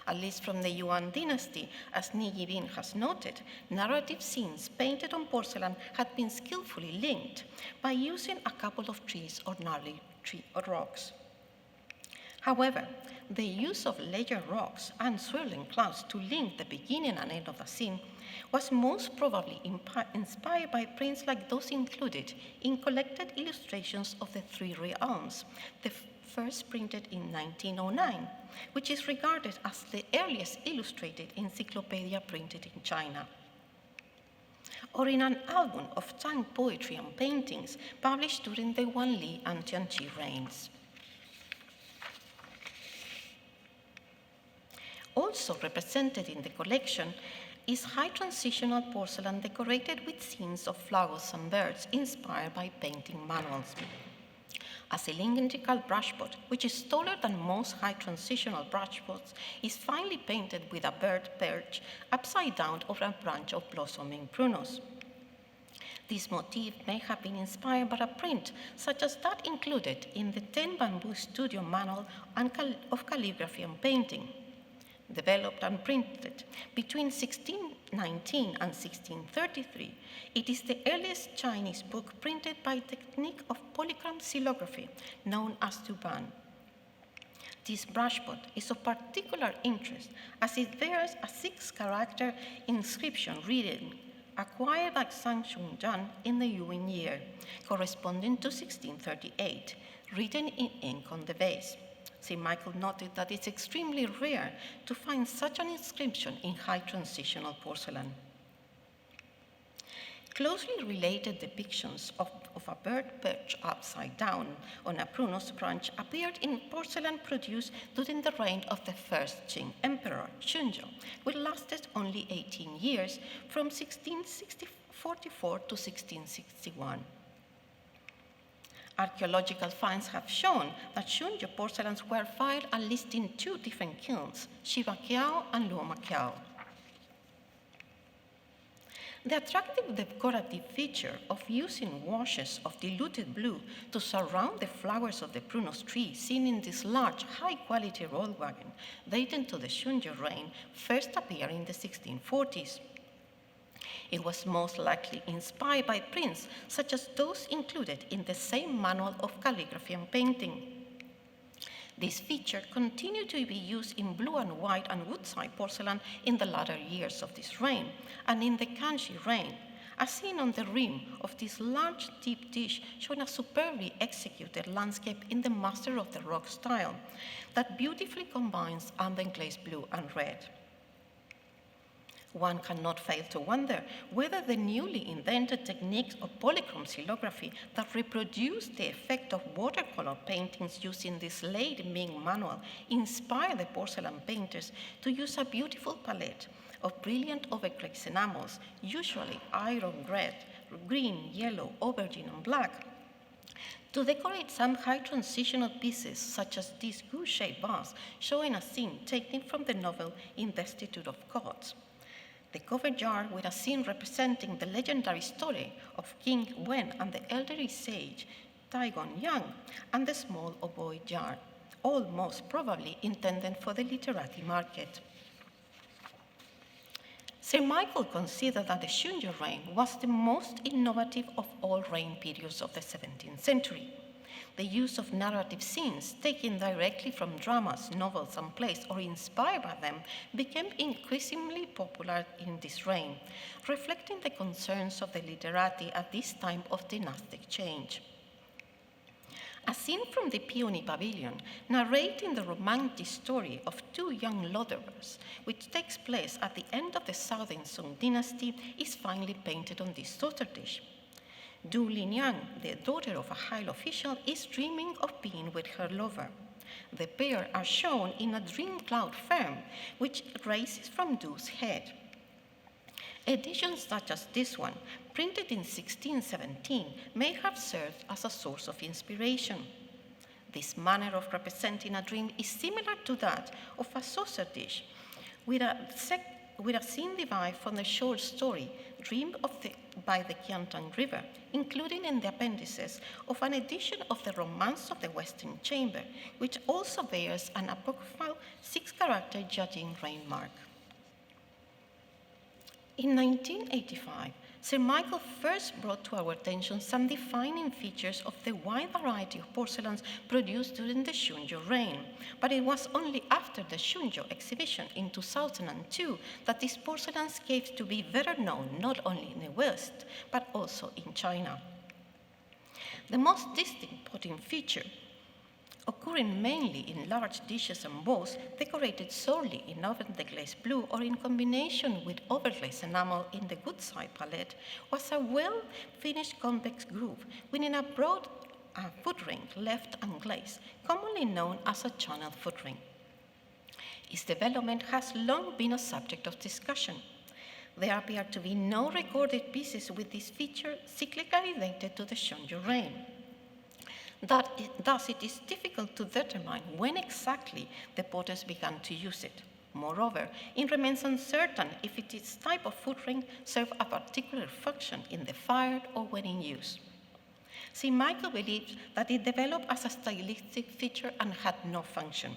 At least from the Yuan dynasty, as Ni Yibin has noted, narrative scenes painted on porcelain had been skillfully linked by using a couple of trees or gnarly rocks. However, the use of layered rocks and swirling clouds to link the beginning and end of the scene was most probably inspired by prints like those included in collected illustrations of the Three Realms, the first printed in 1909, which is regarded as the earliest illustrated encyclopedia printed in China, or in an album of Tang poetry and paintings published during the Wanli and Tianqi reigns. Also represented in the collection is high transitional porcelain decorated with scenes of flowers and birds inspired by painting manuals. A cylindrical brushpot, which is taller than most high transitional brushpots, is finely painted with a bird perched upside down over a branch of blossoming prunus. This motif may have been inspired by a print such as that included in the 10 Bamboo Studio Manual of Calligraphy and Painting. Developed and printed between 1619 and 1633, it is the earliest Chinese book printed by technique of polychrome xylography, known as Tuban. This brushpot is of particular interest as it bears a 6-character inscription reading, acquired by Zhang Shunzhi in the Yuan year, corresponding to 1638, written in ink on the base. Sir Michael noted that it's extremely rare to find such an inscription in high transitional porcelain. Closely related depictions of a bird perched upside down on a prunus branch appeared in porcelain produced during the reign of the first Qing emperor, Shunzhi, which lasted only 18 years, from 1644 to 1661. Archaeological finds have shown that Shunzhi porcelains were fired at least in 2 different kilns, Shibakiao and Luomakiao. The attractive decorative feature of using washes of diluted blue to surround the flowers of the prunus tree seen in this large, high-quality roll wagon dating to the Shunzhi reign first appeared in the 1640s. It was most likely inspired by prints such as those included in the same Manual of Calligraphy and Painting. This feature continued to be used in blue and white and woodside porcelain in the latter years of this reign, and in the Kangxi reign, as seen on the rim of this large deep dish showing a superbly executed landscape in the Master of the Rock style that beautifully combines ambient glazed blue and red. One cannot fail to wonder whether the newly invented techniques of polychrome xylography that reproduce the effect of watercolor paintings used in this late Ming manual inspired the porcelain painters to use a beautiful palette of brilliant overglazed enamels, usually iron red, green, yellow, aubergine, and black, to decorate some high transitional pieces such as this goose-shaped vase showing a scene taken from the novel Investiture of Gods. The cover jar with a scene representing the legendary story of King Wen and the elderly sage Taigon Yang, and the small ovoid jar, all most probably intended for the literati market. Sir Michael considered that the Shunzhi reign was the most innovative of all reign periods of the 17th century. The use of narrative scenes taken directly from dramas, novels, and plays, or inspired by them, became increasingly popular in this reign, reflecting the concerns of the literati at this time of dynastic change. A scene from the Peony Pavilion, narrating the romantic story of 2 young loderers, which takes place at the end of the Southern Song dynasty, is finely painted on this saucer dish. Du Linyang, the daughter of a high official, is dreaming of being with her lover. The pair are shown in a dream cloud firm, which rises from Du's head. Editions such as this one, printed in 1617, may have served as a source of inspiration. This manner of representing a dream is similar to that of a saucer dish, with a scene derived from the short story Dream by the Qiantang River, including in the appendices of an edition of the Romance of the Western Chamber, which also bears an apocryphal 6-character judging reign mark. In 1985, Sir Michael first brought to our attention some defining features of the wide variety of porcelains produced during the Shunzhi reign, but it was only after the Shunzhi exhibition in 2002 that these porcelains came to be better known not only in the West, but also in China. The most distinct potting feature, occurring mainly in large dishes and bowls decorated solely in over-glazed blue or in combination with overglazed enamel in the Woodside palette, was a well-finished convex groove within a broad foot ring left unglazed, commonly known as a channel foot ring. Its development has long been a subject of discussion. There appear to be no recorded pieces with this feature cyclically dated to the Shunzhi reign. Thus, it is difficult to determine when exactly the potters began to use it. Moreover, it remains uncertain if its type of foot ring served a particular function in the fire or when in use. Sir Michael believes that it developed as a stylistic feature and had no function.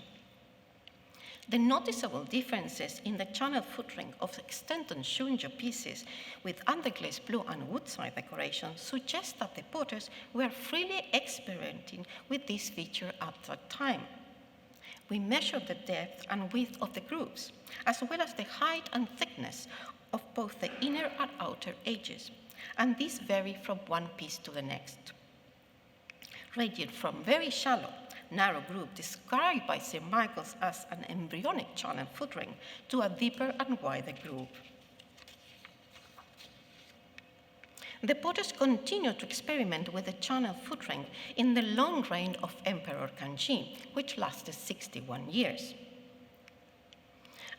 The noticeable differences in the channel foot ring of extant Shunzhi pieces with underglazed blue and woodside decoration suggest that the potters were freely experimenting with this feature at that time. We measured the depth and width of the grooves, as well as the height and thickness of both the inner and outer edges, and these vary from one piece to the next, ranging from very shallow, narrow groove described by Sir Michael as an embryonic channel foot ring to a deeper and wider groove. The potters continued to experiment with the channel foot ring in the long reign of Emperor Kangxi, which lasted 61 years.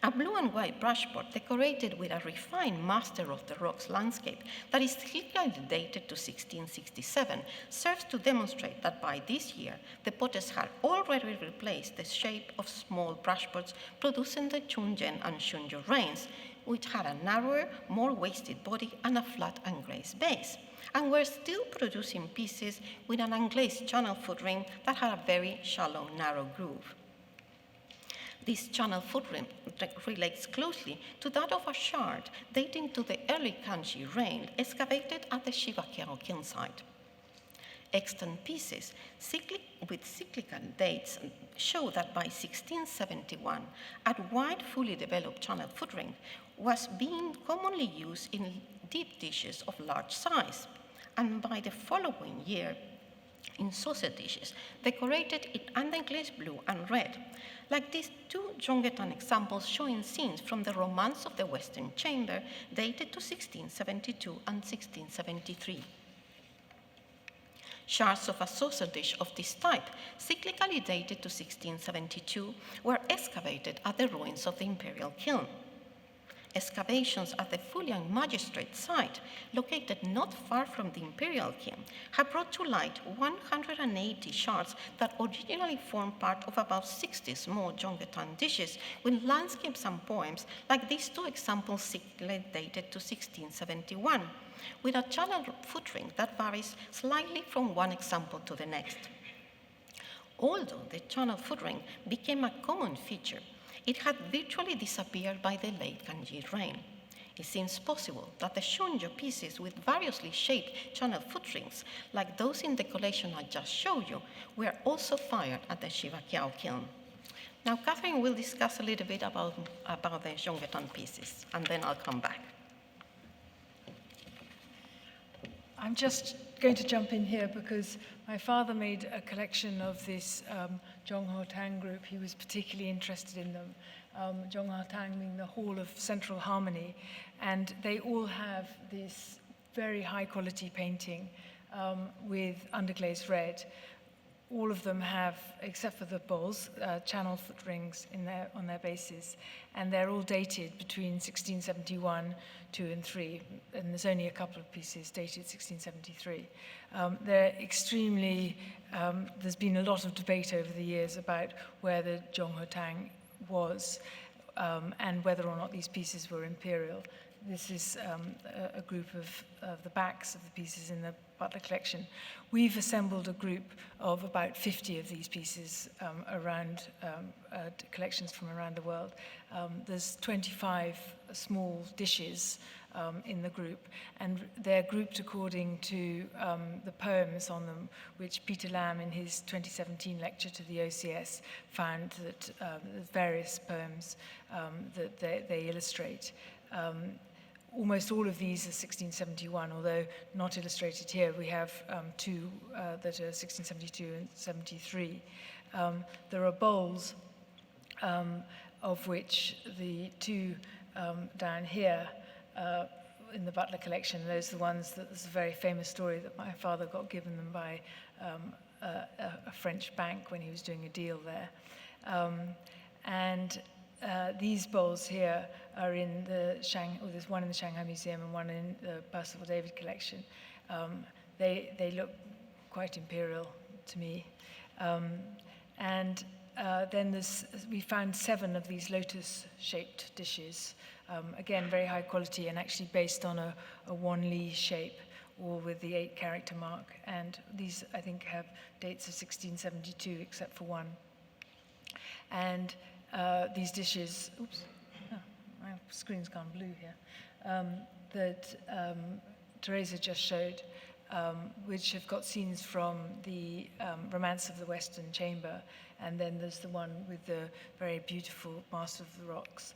A blue and white brushboard decorated with a refined master of the rocks landscape that is clearly dated to 1667 serves to demonstrate that by this year, the potters had already replaced the shape of small brushboards produced in the Chungjen and Shunzhi reigns, which had a narrower, more wasted body and a flat and glazed base, and were still producing pieces with an unglazed channel foot ring that had a very shallow, narrow groove. This channel foot ring relates closely to that of a shard dating to the early Kangxi reign excavated at the Shipwrecks kiln site. Extant pieces with cyclical dates show that by 1671, a wide, fully developed channel foot ring was being commonly used in deep dishes of large size, and by the following year, in saucer dishes decorated in underglazed blue and red, like these two Zhonghetan examples showing scenes from the Romance of the Western Chamber dated to 1672 and 1673. Shards of a saucer dish of this type, cyclically dated to 1672, were excavated at the ruins of the imperial kiln. Excavations at the Fulian magistrate site, located not far from the imperial kiln, have brought to light 180 shards that originally formed part of about 60 small Zhonghetan dishes with landscapes and poems like these two examples cyclically dated to 1671, with a channel foot ring that varies slightly from one example to the next. Although the channel foot ring became a common feature, it had virtually disappeared by the late Kangxi reign. It seems possible that the Shunzhi pieces with variously shaped channel foot rings, like those in the collection I just showed you, were also fired at the Shipwrecks kiln. Now, Katharine will discuss a little bit about the Zhonghetan pieces, and then I'll come back. I'm just going to jump in here because my father made a collection of this Zhonghetang group. He was particularly interested in them. Zhonghetang being the Hall of Central Harmony, and they all have this very high quality painting with underglazed red. All of them have, except for the bowls, channel foot rings on their bases, and they're all dated between 1671, 2 and 3, and there's only a couple of pieces dated 1673. They're extremely, there's been a lot of debate over the years about where the Zhonghetang was and whether or not these pieces were imperial. This is a group of the backs of the pieces in the Butler Collection. We've assembled a group of about 50 of these pieces around collections from around the world. There's 25 small dishes in the group, and they're grouped according to the poems on them, which Peter Lamb, in his 2017 lecture to the OCS, found that various poems that they illustrate. Almost all of these are 1671, although not illustrated here. We have two that are 1672 and 73. There are bowls, of which the two down here in the Butler Collection, those are the ones that there's a very famous story that my father got given them by a French bank when he was doing a deal there. These bowls here are in the there's one in the Shanghai Museum and one in the Percival David collection. They look quite imperial, to me. Then we found 7 of these lotus-shaped dishes, again, very high quality and actually based on a Wanli shape, all with the 8-character mark. And these, I think, have dates of 1672, except for one. And these dishes, oops, oh, my screen's gone blue here, that Teresa just showed, which have got scenes from the Romance of the Western Chamber, and then there's the one with the very beautiful Master of the Rocks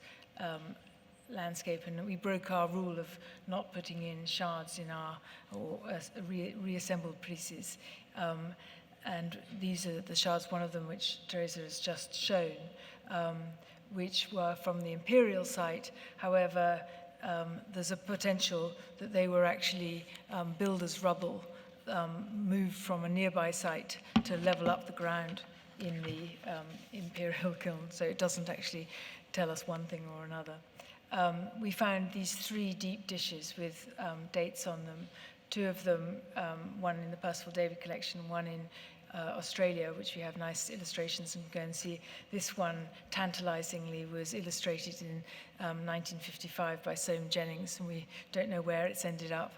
landscape, and we broke our rule of not putting in shards in our, or reassembled pieces. And these are the shards, one of them which Teresa has just shown, which were from the imperial site. However, there's a potential that they were actually builders' rubble moved from a nearby site to level up the ground in the imperial kiln, so it doesn't actually tell us one thing or another. We found these 3 deep dishes with dates on them, 2 of them, one in the Percival David collection, one in Australia, which we have nice illustrations and go and see. This one, tantalizingly, was illustrated in 1955 by Soame Jennings, and we don't know where it's ended up.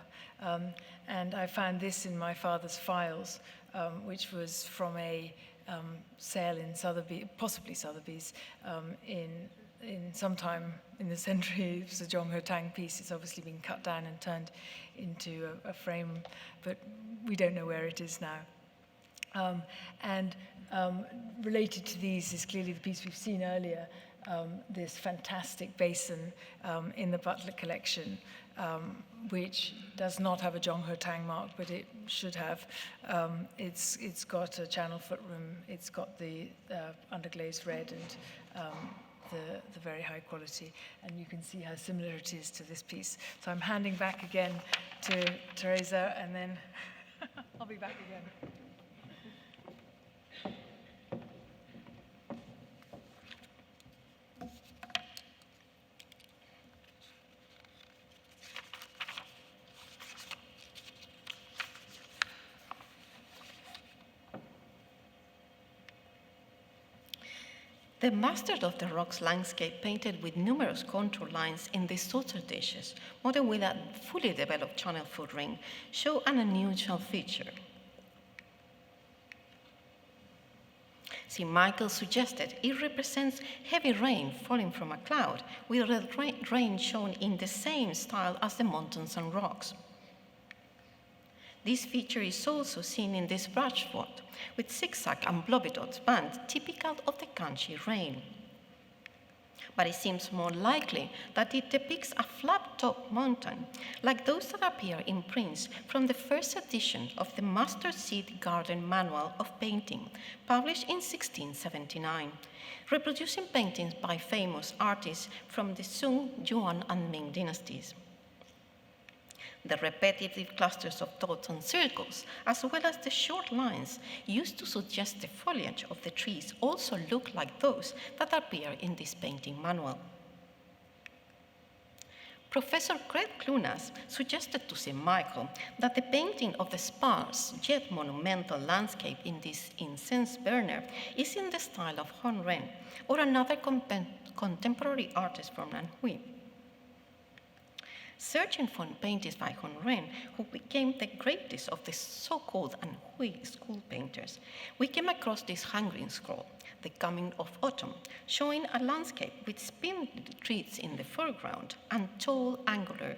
And I found this in my father's files, which was from a sale in Sotheby's, possibly Sotheby's, in sometime in the century. It was a Zhonghe Tang piece. It's obviously been cut down and turned into a frame, but we don't know where it is now. Related to these is clearly the piece we've seen earlier, this fantastic basin in the Butler collection, which does not have a Zhonghe Tang mark, but it should have. It's got a channel foot room, it's got the underglazed red and the very high quality, and you can see how similar it is to this piece. So I'm handing back again to Teresa, and then I'll be back again. The Master of the Rocks landscape, painted with numerous contour lines in the saucer dishes, modeled with a fully developed channel foot ring, show an unusual feature. Sir Michael suggested it represents heavy rain falling from a cloud, with the rain shown in the same style as the mountains and rocks. This feature is also seen in this brushwork, with zigzag and blobby dots band typical of the Kangxi rain. But it seems more likely that it depicts a flat-top mountain, like those that appear in prints from the first edition of the Master Seed Garden Manual of Painting, published in 1679, reproducing paintings by famous artists from the Sung, Yuan, and Ming dynasties. The repetitive clusters of dots and circles, as well as the short lines used to suggest the foliage of the trees, also look like those that appear in this painting manual. Professor Craig Clunas suggested to Sir Michael that the painting of the sparse yet monumental landscape in this incense burner is in the style of Hon Ren, or another contemporary artist from Anhui. Searching for paintings by Hon Ren, who became the greatest of the so-called Anhui school painters, we came across this hanging scroll, The Coming of Autumn, showing a landscape with spindly trees in the foreground and tall, angular,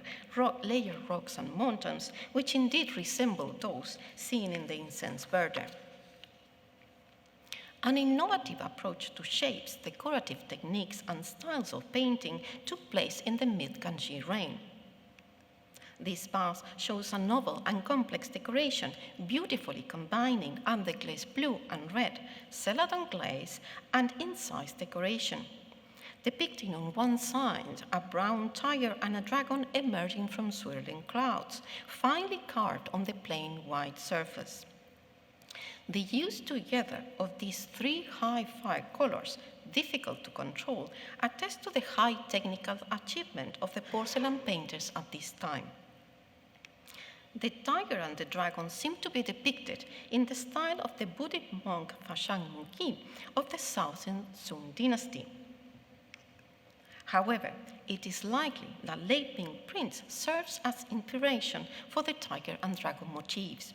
layered rocks and mountains, which indeed resemble those seen in the incense burner. An innovative approach to shapes, decorative techniques, and styles of painting took place in the mid-Kangxi reign. This vase shows a novel and complex decoration, beautifully combining underglaze blue and red, celadon glaze, and incised decoration, depicting on one side a brown tiger and a dragon emerging from swirling clouds, finely carved on the plain white surface. The use together of these 3 high-fire colors, difficult to control, attest to the high technical achievement of the porcelain painters at this time. The tiger and the dragon seem to be depicted in the style of the Buddhist monk Fashang Muki of the Southern Sung dynasty. However, it is likely that late Ming prints serves as inspiration for the tiger and dragon motifs.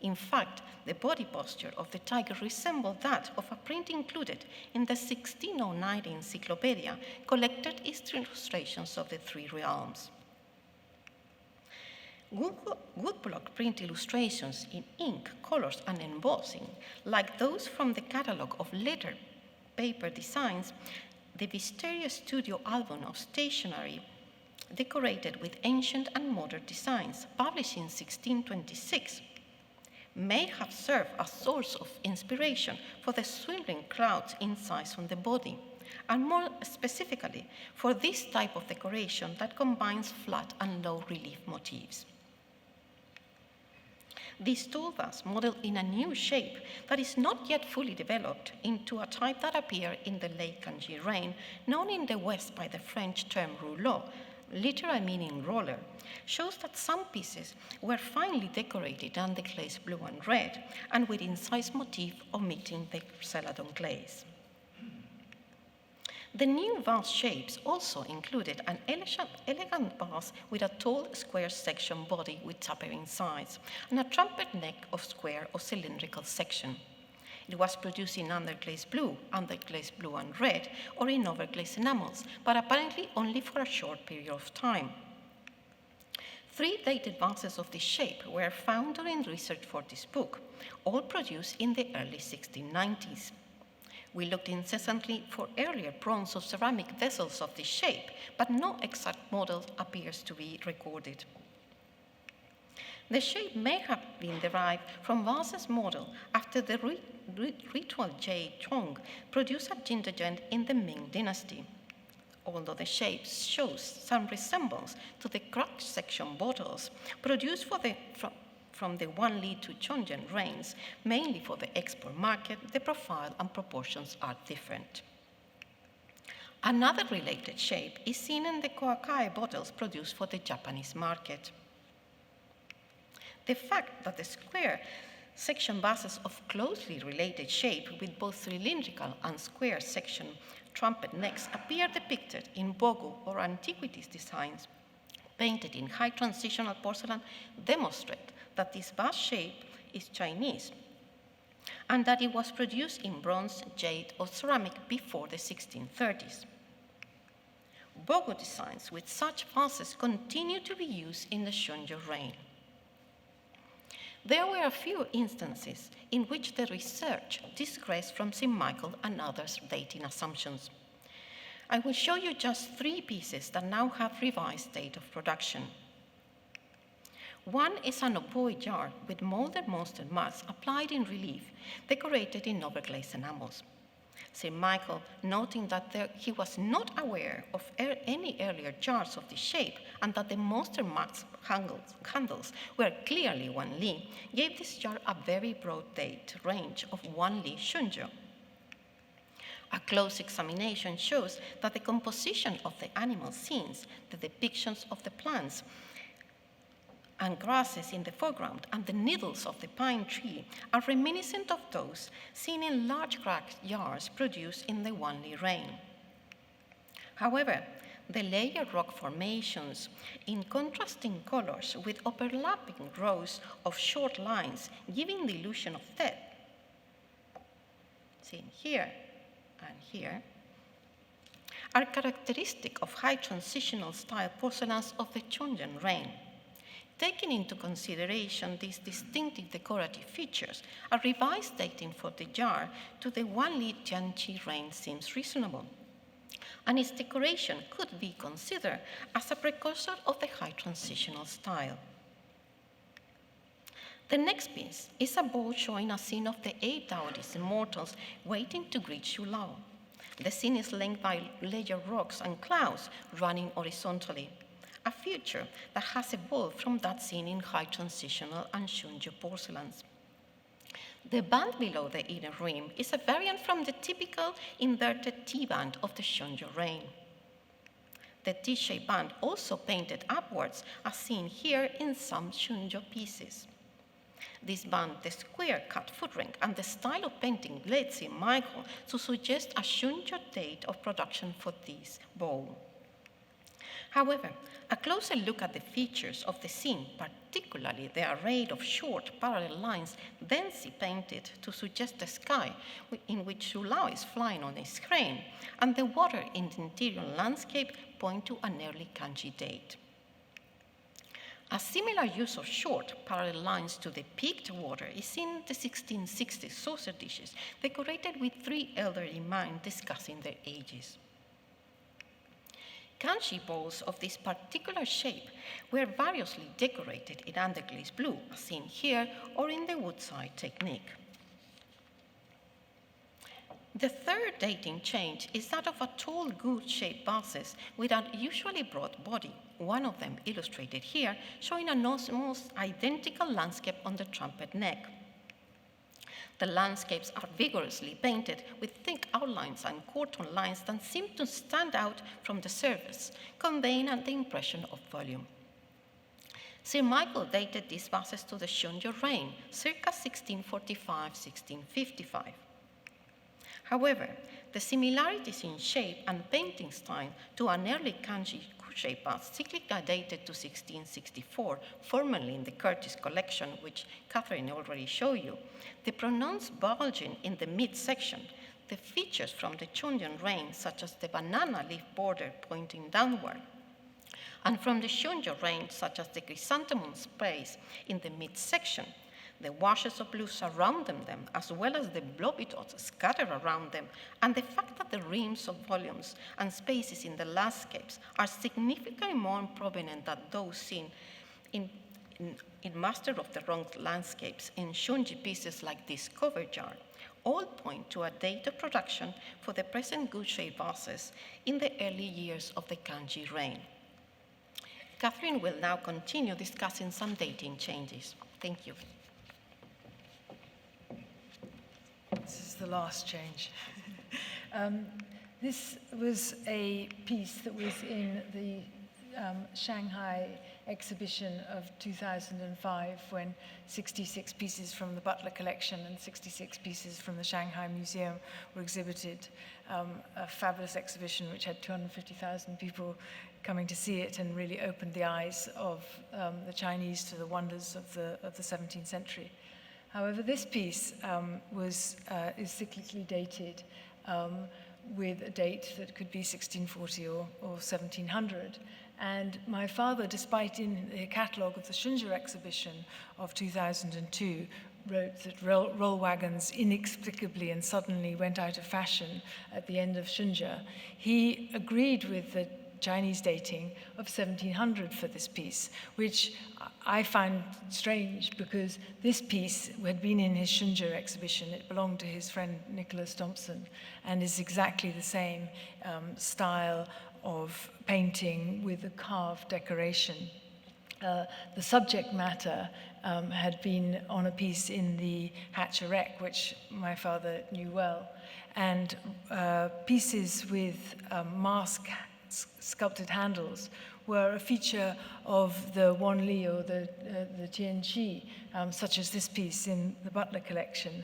In fact, the body posture of the tiger resembled that of a print included in the 1609 encyclopedia collected illustrations of the three realms. Woodblock print illustrations in ink, colors, and embossing, like those from the catalogue of letter paper designs, the Wisteria Studio album of stationery decorated with ancient and modern designs, published in 1626, may have served as source of inspiration for the swirling clouds incised on the body, and more specifically for this type of decoration that combines flat and low relief motifs. This tool was modeled in a new shape that is not yet fully developed into a type that appeared in the late Kangxi reign, known in the West by the French term rouleau, literal meaning roller, shows that some pieces were finely decorated under glaze blue and red, and with incised motif omitting the celadon glaze. The new vase shapes also included an elegant vase with a tall square section body with tapering sides, and a trumpet neck of square or cylindrical section. It was produced in underglaze blue and red, or in overglaze enamels, but apparently only for a short period of time. 3 dated vases of this shape were found during research for this book, all produced in the early 1690s. We looked incessantly for earlier bronze or ceramic vessels of this shape, but no exact model appears to be recorded. The shape may have been derived from vases modeled after the ritual jade chong produced at Jingdezhen in the Ming dynasty, although the shape shows some resemblance to the cross-section bottles produced from the Wan Li to Chongzhen reigns, mainly for the export market. The profile and proportions are different. Another related shape is seen in the Koakai bottles produced for the Japanese market. The fact that the square section vases of closely related shape with both cylindrical and square section trumpet necks appear depicted in Bogu or antiquities designs painted in high transitional porcelain demonstrate that this vase shape is Chinese and that it was produced in bronze, jade, or ceramic before the 1630s. Bogu designs with such vases continue to be used in the Shunzhi reign. There were a few instances in which the research digressed from Sir Michael and others' dating assumptions. I will show you just 3 pieces that now have revised date of production. One is an opoe jar with molded monster masks applied in relief, decorated in overglaze enamels. Sir Michael, noting that he was not aware of any earlier jars of this shape and that the monster mask handles were clearly Wan Li, gave this jar a very broad date range of Wan Li Shunzhi. A close examination shows that the composition of the animal scenes, the depictions of the plants and grasses in the foreground, and the needles of the pine tree are reminiscent of those seen in large cracked jars produced in the Wan Li reign. However, the layered rock formations in contrasting colors with overlapping rows of short lines, giving the illusion of depth, seen here and here, are characteristic of high transitional style porcelains of the Chongzhen reign. Taking into consideration these distinctive decorative features, a revised dating for the jar to the Wan Li Tianqi reign seems reasonable, and its decoration could be considered as a precursor of the high transitional style. The next piece is a bowl showing a scene of the 8 Taoist immortals waiting to greet Xu Lao. The scene is linked by layered rocks and clouds running horizontally, a feature that has evolved from that seen in high transitional and Shunzhi porcelains. The band below the inner rim is a variant from the typical inverted T-band of the Shunzhi reign. The T-shaped band also painted upwards, as seen here in some Shunzhi pieces. This band, the square-cut foot ring, and the style of painting led Sir Michael to suggest a Shunzhi date of production for this bowl. However, a closer look at the features of the scene, particularly the array of short parallel lines densely painted to suggest the sky in which Shulao is flying on his crane, and the water in the interior landscape point to an early Kangxi date. A similar use of short parallel lines to the peaked water is seen in the 1660s saucer dishes, decorated with 3 elderly men discussing their ages. Kangxi bowls of this particular shape were variously decorated in underglaze blue, as seen here, or in the woodside technique. The third dating change is that of a tall, good-shaped vases with an usually broad body, one of them illustrated here, showing an almost identical landscape on the trumpet neck. The landscapes are vigorously painted with thick outlines and curtain lines that seem to stand out from the surface, conveying the impression of volume. Sir Michael dated these vases to the Shunzhi reign, circa 1645-1655. However, the similarities in shape and painting style to an early Kangxi shape vase cyclically dated to 1664, formerly in the Curtis collection, which Katharine already showed you, the pronounced bulging in the midsection, the features from the Shunzhi reign, such as the banana leaf border pointing downward, and from the Shunzhi reign, such as the chrysanthemum sprays in the midsection, the washes of blue surrounding them, as well as the blobby dots scattered around them, and the fact that the rims of volumes and spaces in the landscapes are significantly more prominent than those seen in Master of the Wrong landscapes in Shunzhi pieces like this cover jar, all point to a date of production for the present good-shaped vases in the early years of the Kangxi reign. Katharine will now continue discussing some dating changes. Thank you. This is the last change. This was a piece that was in the Shanghai exhibition of 2005, when 66 pieces from the Butler Collection and 66 pieces from the Shanghai Museum were exhibited. A fabulous exhibition which had 250,000 people coming to see it and really opened the eyes of the Chinese to the wonders of the 17th century. However, this piece is cyclically dated with a date that could be 1640 or 1700. And my father, despite in the catalogue of the Shunzhi exhibition of 2002, wrote that roll wagons inexplicably and suddenly went out of fashion at the end of Shunzhi, he agreed with the Chinese dating of 1700 for this piece, which I find strange because this piece had been in his Shunzhi exhibition. It belonged to his friend Nicholas Thompson and is exactly the same style of painting with a carved decoration. The subject matter had been on a piece in the Shipwrecks, which my father knew well, and pieces with mask sculpted handles were a feature of the Wanli or the Tianqi, such as this piece in the Butler Collection.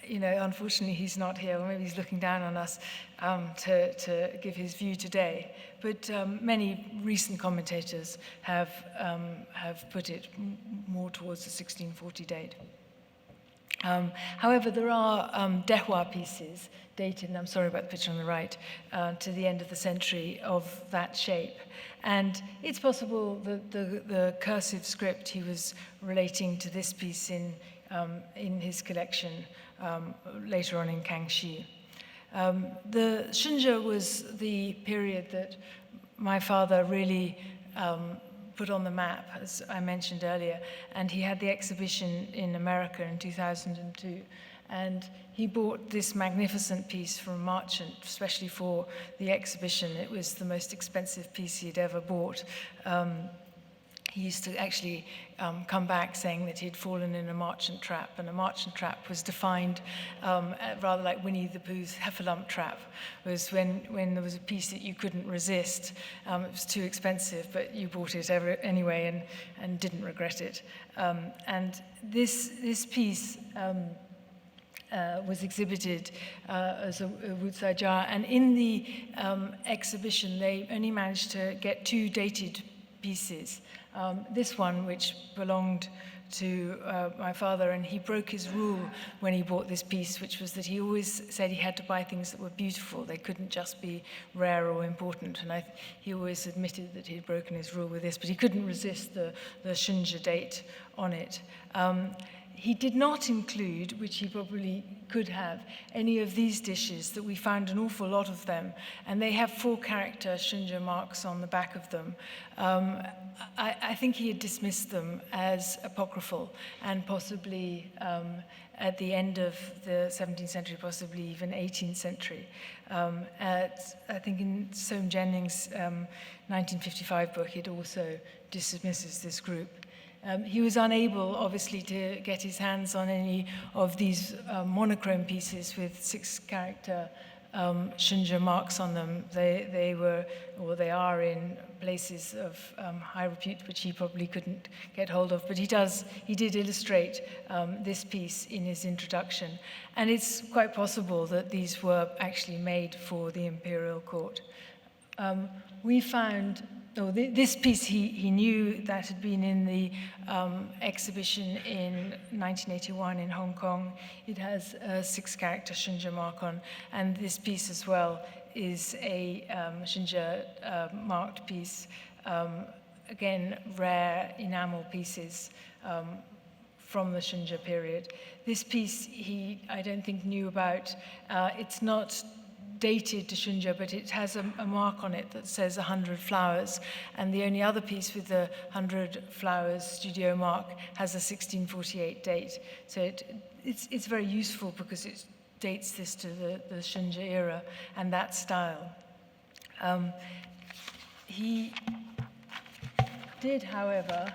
Unfortunately, he's not here, or maybe he's looking down on us to give his view today. But many recent commentators have put it more towards the 1640 date. However, there are Dehua pieces dated, and I'm sorry about the picture on the right, to the end of the century of that shape. And it's possible that the cursive script he was relating to this piece in his collection later on in Kangxi. The Shunzhi was the period that my father really put on the map, as I mentioned earlier, and he had the exhibition in America in 2002. And he bought this magnificent piece from a merchant, especially for the exhibition. It was the most expensive piece he'd ever bought. he used to actually come back saying that he'd fallen in a marchant trap, and a marchant trap was defined rather like Winnie the Pooh's heffalump trap, was when there was a piece that you couldn't resist. It was too expensive, but you bought it anyway and didn't regret it. And this piece was exhibited as a Wucai jar, and in the exhibition they only managed to get 2 dated pieces. This one, which belonged to my father, and he broke his rule when he bought this piece, which was that he always said he had to buy things that were beautiful. They couldn't just be rare or important, and he always admitted that he'd broken his rule with this, but he couldn't resist the Shunzhi date on it. He did not include, which he probably could have, any of these dishes that we found an awful lot of them, and they have 4-character Shunzhi marks on the back of them. I think he had dismissed them as apocryphal, and possibly at the end of the 17th century, possibly even 18th century. I think in Soam Jennings' 1955 book, it also dismisses this group. He was unable, obviously, to get his hands on any of these monochrome pieces with 6-character Shunzhi marks on them. They were, or they are, in places of high repute, which he probably couldn't get hold of. But he did illustrate this piece in his introduction. And it's quite possible that these were actually made for the imperial court. We found this piece he knew that had been in the exhibition in 1981 in Hong Kong. It has a 6-character Shunzhi mark on, and this piece as well is a Shunzhi marked piece. Again, rare enamel pieces from the Shunzhi period. This piece I don't think knew about. It's not dated to Shunzhi, but it has a mark on it that says 100 flowers, and the only other piece with the 100 flowers studio mark has a 1648 date. So it's very useful because it dates this to the Shunzhi era and that style. He did, however,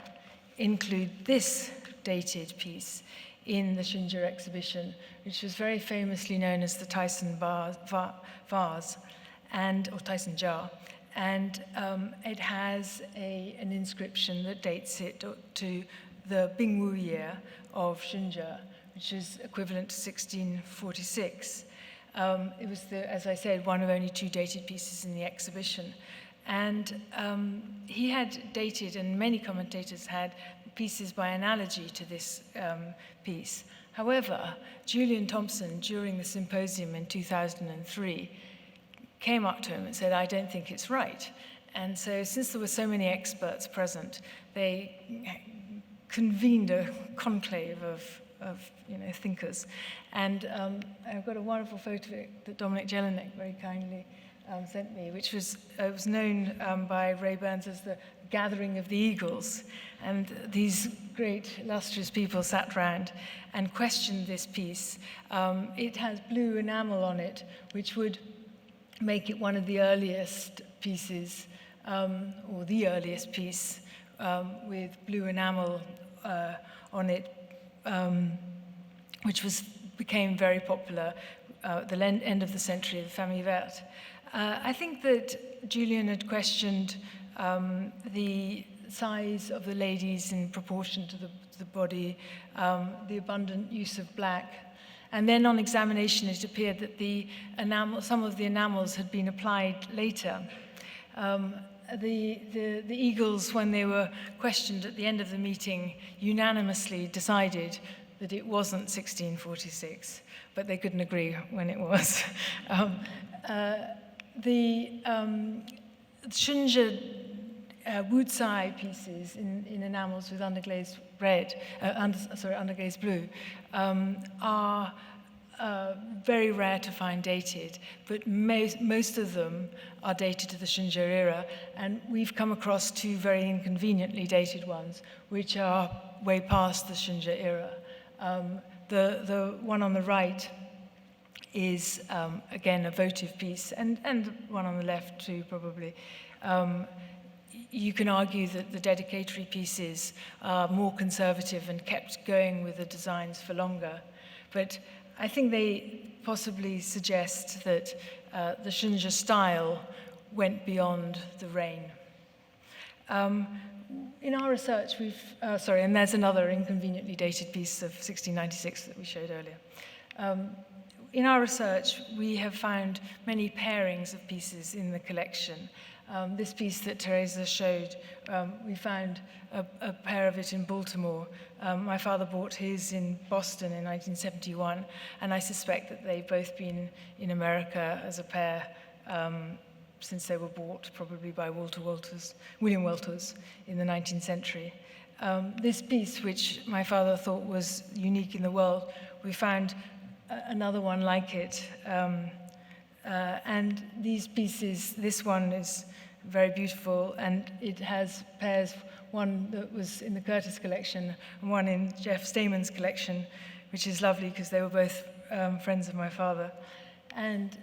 include this dated piece in the Shunzhi exhibition, which was very famously known as the Tyson vase, or Tyson jar. And it has an inscription that dates it to the Bingwu year of Shunzhi, which is equivalent to 1646. It was, as I said, one of only 2 dated pieces in the exhibition. And he had dated, and many commentators had, pieces by analogy to this piece. However, Julian Thompson, during the symposium in 2003, came up to him and said, "I don't think it's right." And so, since there were so many experts present, they convened a conclave of thinkers. And I've got a wonderful photo that Dominic Jelinek very kindly sent me, which was known by Ray Burns as the Gathering of the Eagles. And these great, illustrious people sat round and questioned this piece. It has blue enamel on it, which would make it one of the earliest pieces, or the earliest piece, with blue enamel on it, which became very popular at the end of the century, the famille verte. I think that Julian had questioned the size of the ladies in proportion to the body, the abundant use of black. And then on examination, it appeared that some of the enamels had been applied later. The Eagles, when they were questioned at the end of the meeting, unanimously decided that it wasn't 1646, but they couldn't agree when it was. The Shunzhi Wucai pieces in enamels with underglazed underglazed blue are very rare to find dated, but most of them are dated to the Shunzhi era, and we've come across 2 very inconveniently dated ones, which are way past the Shunzhi era. The one on the right is, again, a votive piece, and one on the left too, probably. you can argue that the dedicatory pieces are more conservative and kept going with the designs for longer. But I think they possibly suggest that the Shunzhi style went beyond the reign. In our research, and there's another inconveniently dated piece of 1696 that we showed earlier. In our research, we have found many pairings of pieces in the collection. This piece that Teresa showed, we found a pair of it in Baltimore. My father bought his in Boston in 1971, and I suspect that they've both been in America as a pair since they were bought probably by William Wolters in the 19th century. This piece, which my father thought was unique in the world, we found another one like it. And these pieces, this one is very beautiful, and it has pairs, one that was in the Curtis collection and one in Jeff Stayman's collection, which is lovely because they were both friends of my father. And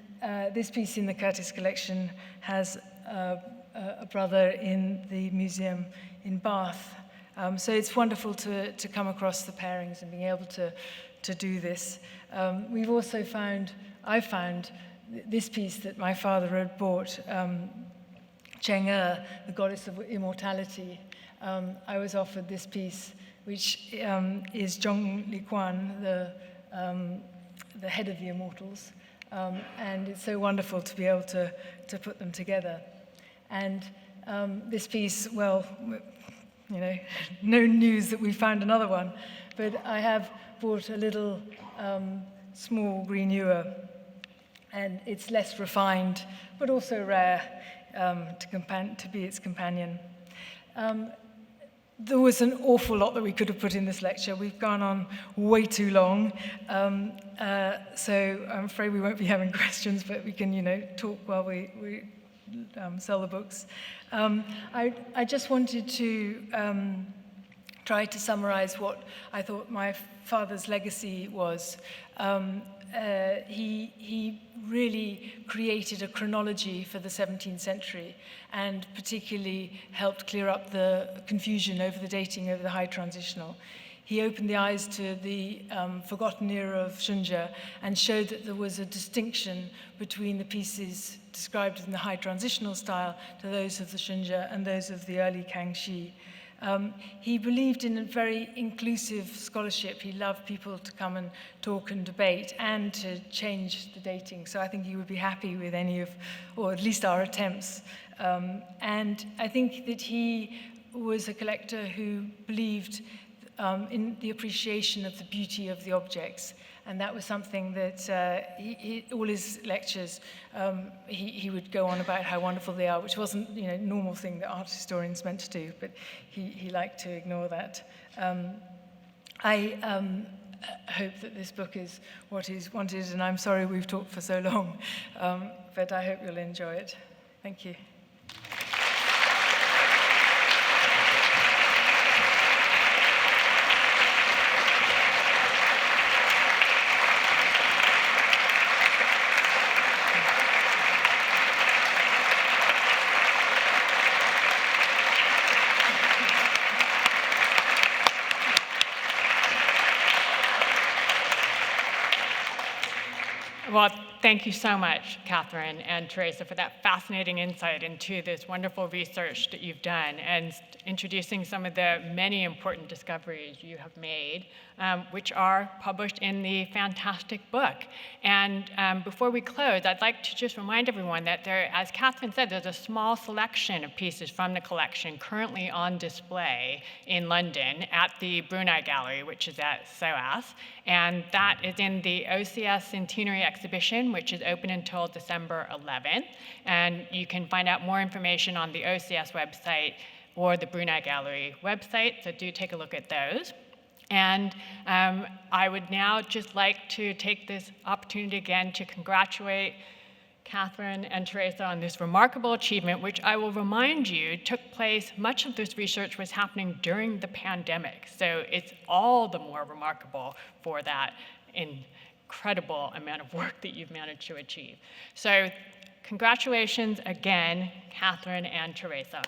this piece in the Curtis collection has a brother in the museum in Bath. So it's wonderful to come across the pairings and being able to do this. We've also I found this piece that my father had bought, Chang'e, the goddess of immortality. I was offered this piece, which is Zhong Liquan, the head of the immortals. And it's so wonderful to be able to put them together. And this piece, well, you know, no news that we found another one, but I have bought a little small green ewer, and it's less refined, but also rare to be its companion. There was an awful lot that we could have put in this lecture. We've gone on way too long, so I'm afraid we won't be having questions, but we can, talk while we sell the books. I just wanted to try to summarize what I thought my father's legacy was. He really created a chronology for the 17th century and particularly helped clear up the confusion over the dating over the high transitional. He opened the eyes to the forgotten era of Shunzhi and showed that there was a distinction between the pieces described in the high transitional style to those of the Shunzhi and those of the early Kangxi. He believed in a very inclusive scholarship. He loved people to come and talk and debate and to change the dating. So I think he would be happy with any of, or at least our attempts. And I think that he was a collector who believed in the appreciation of the beauty of the objects. And that was something that all his lectures, he would go on about how wonderful they are, which wasn't a normal thing that art historians meant to do, but he liked to ignore that. I hope that this book is what is wanted, and I'm sorry we've talked for so long, but I hope you'll enjoy it. Thank you. Well, thank you so much, Katharine and Teresa, for that fascinating insight into this wonderful research that you've done and introducing some of the many important discoveries you have made, which are published in the fantastic book. And before we close, I'd like to just remind everyone that there, as Katharine said, there's a small selection of pieces from the collection currently on display in London at the Brunei Gallery, which is at SOAS. And that is in the OCS Centenary Exhibition, which is open until December 11th. And you can find out more information on the OCS website or the Brunei Gallery website, so do take a look at those. And I would now just like to take this opportunity again to congratulate Katharine and Teresa on this remarkable achievement, which I will remind you took place, much of this research was happening during the pandemic. So it's all the more remarkable for that incredible amount of work that you've managed to achieve. So congratulations again, Katharine and Teresa.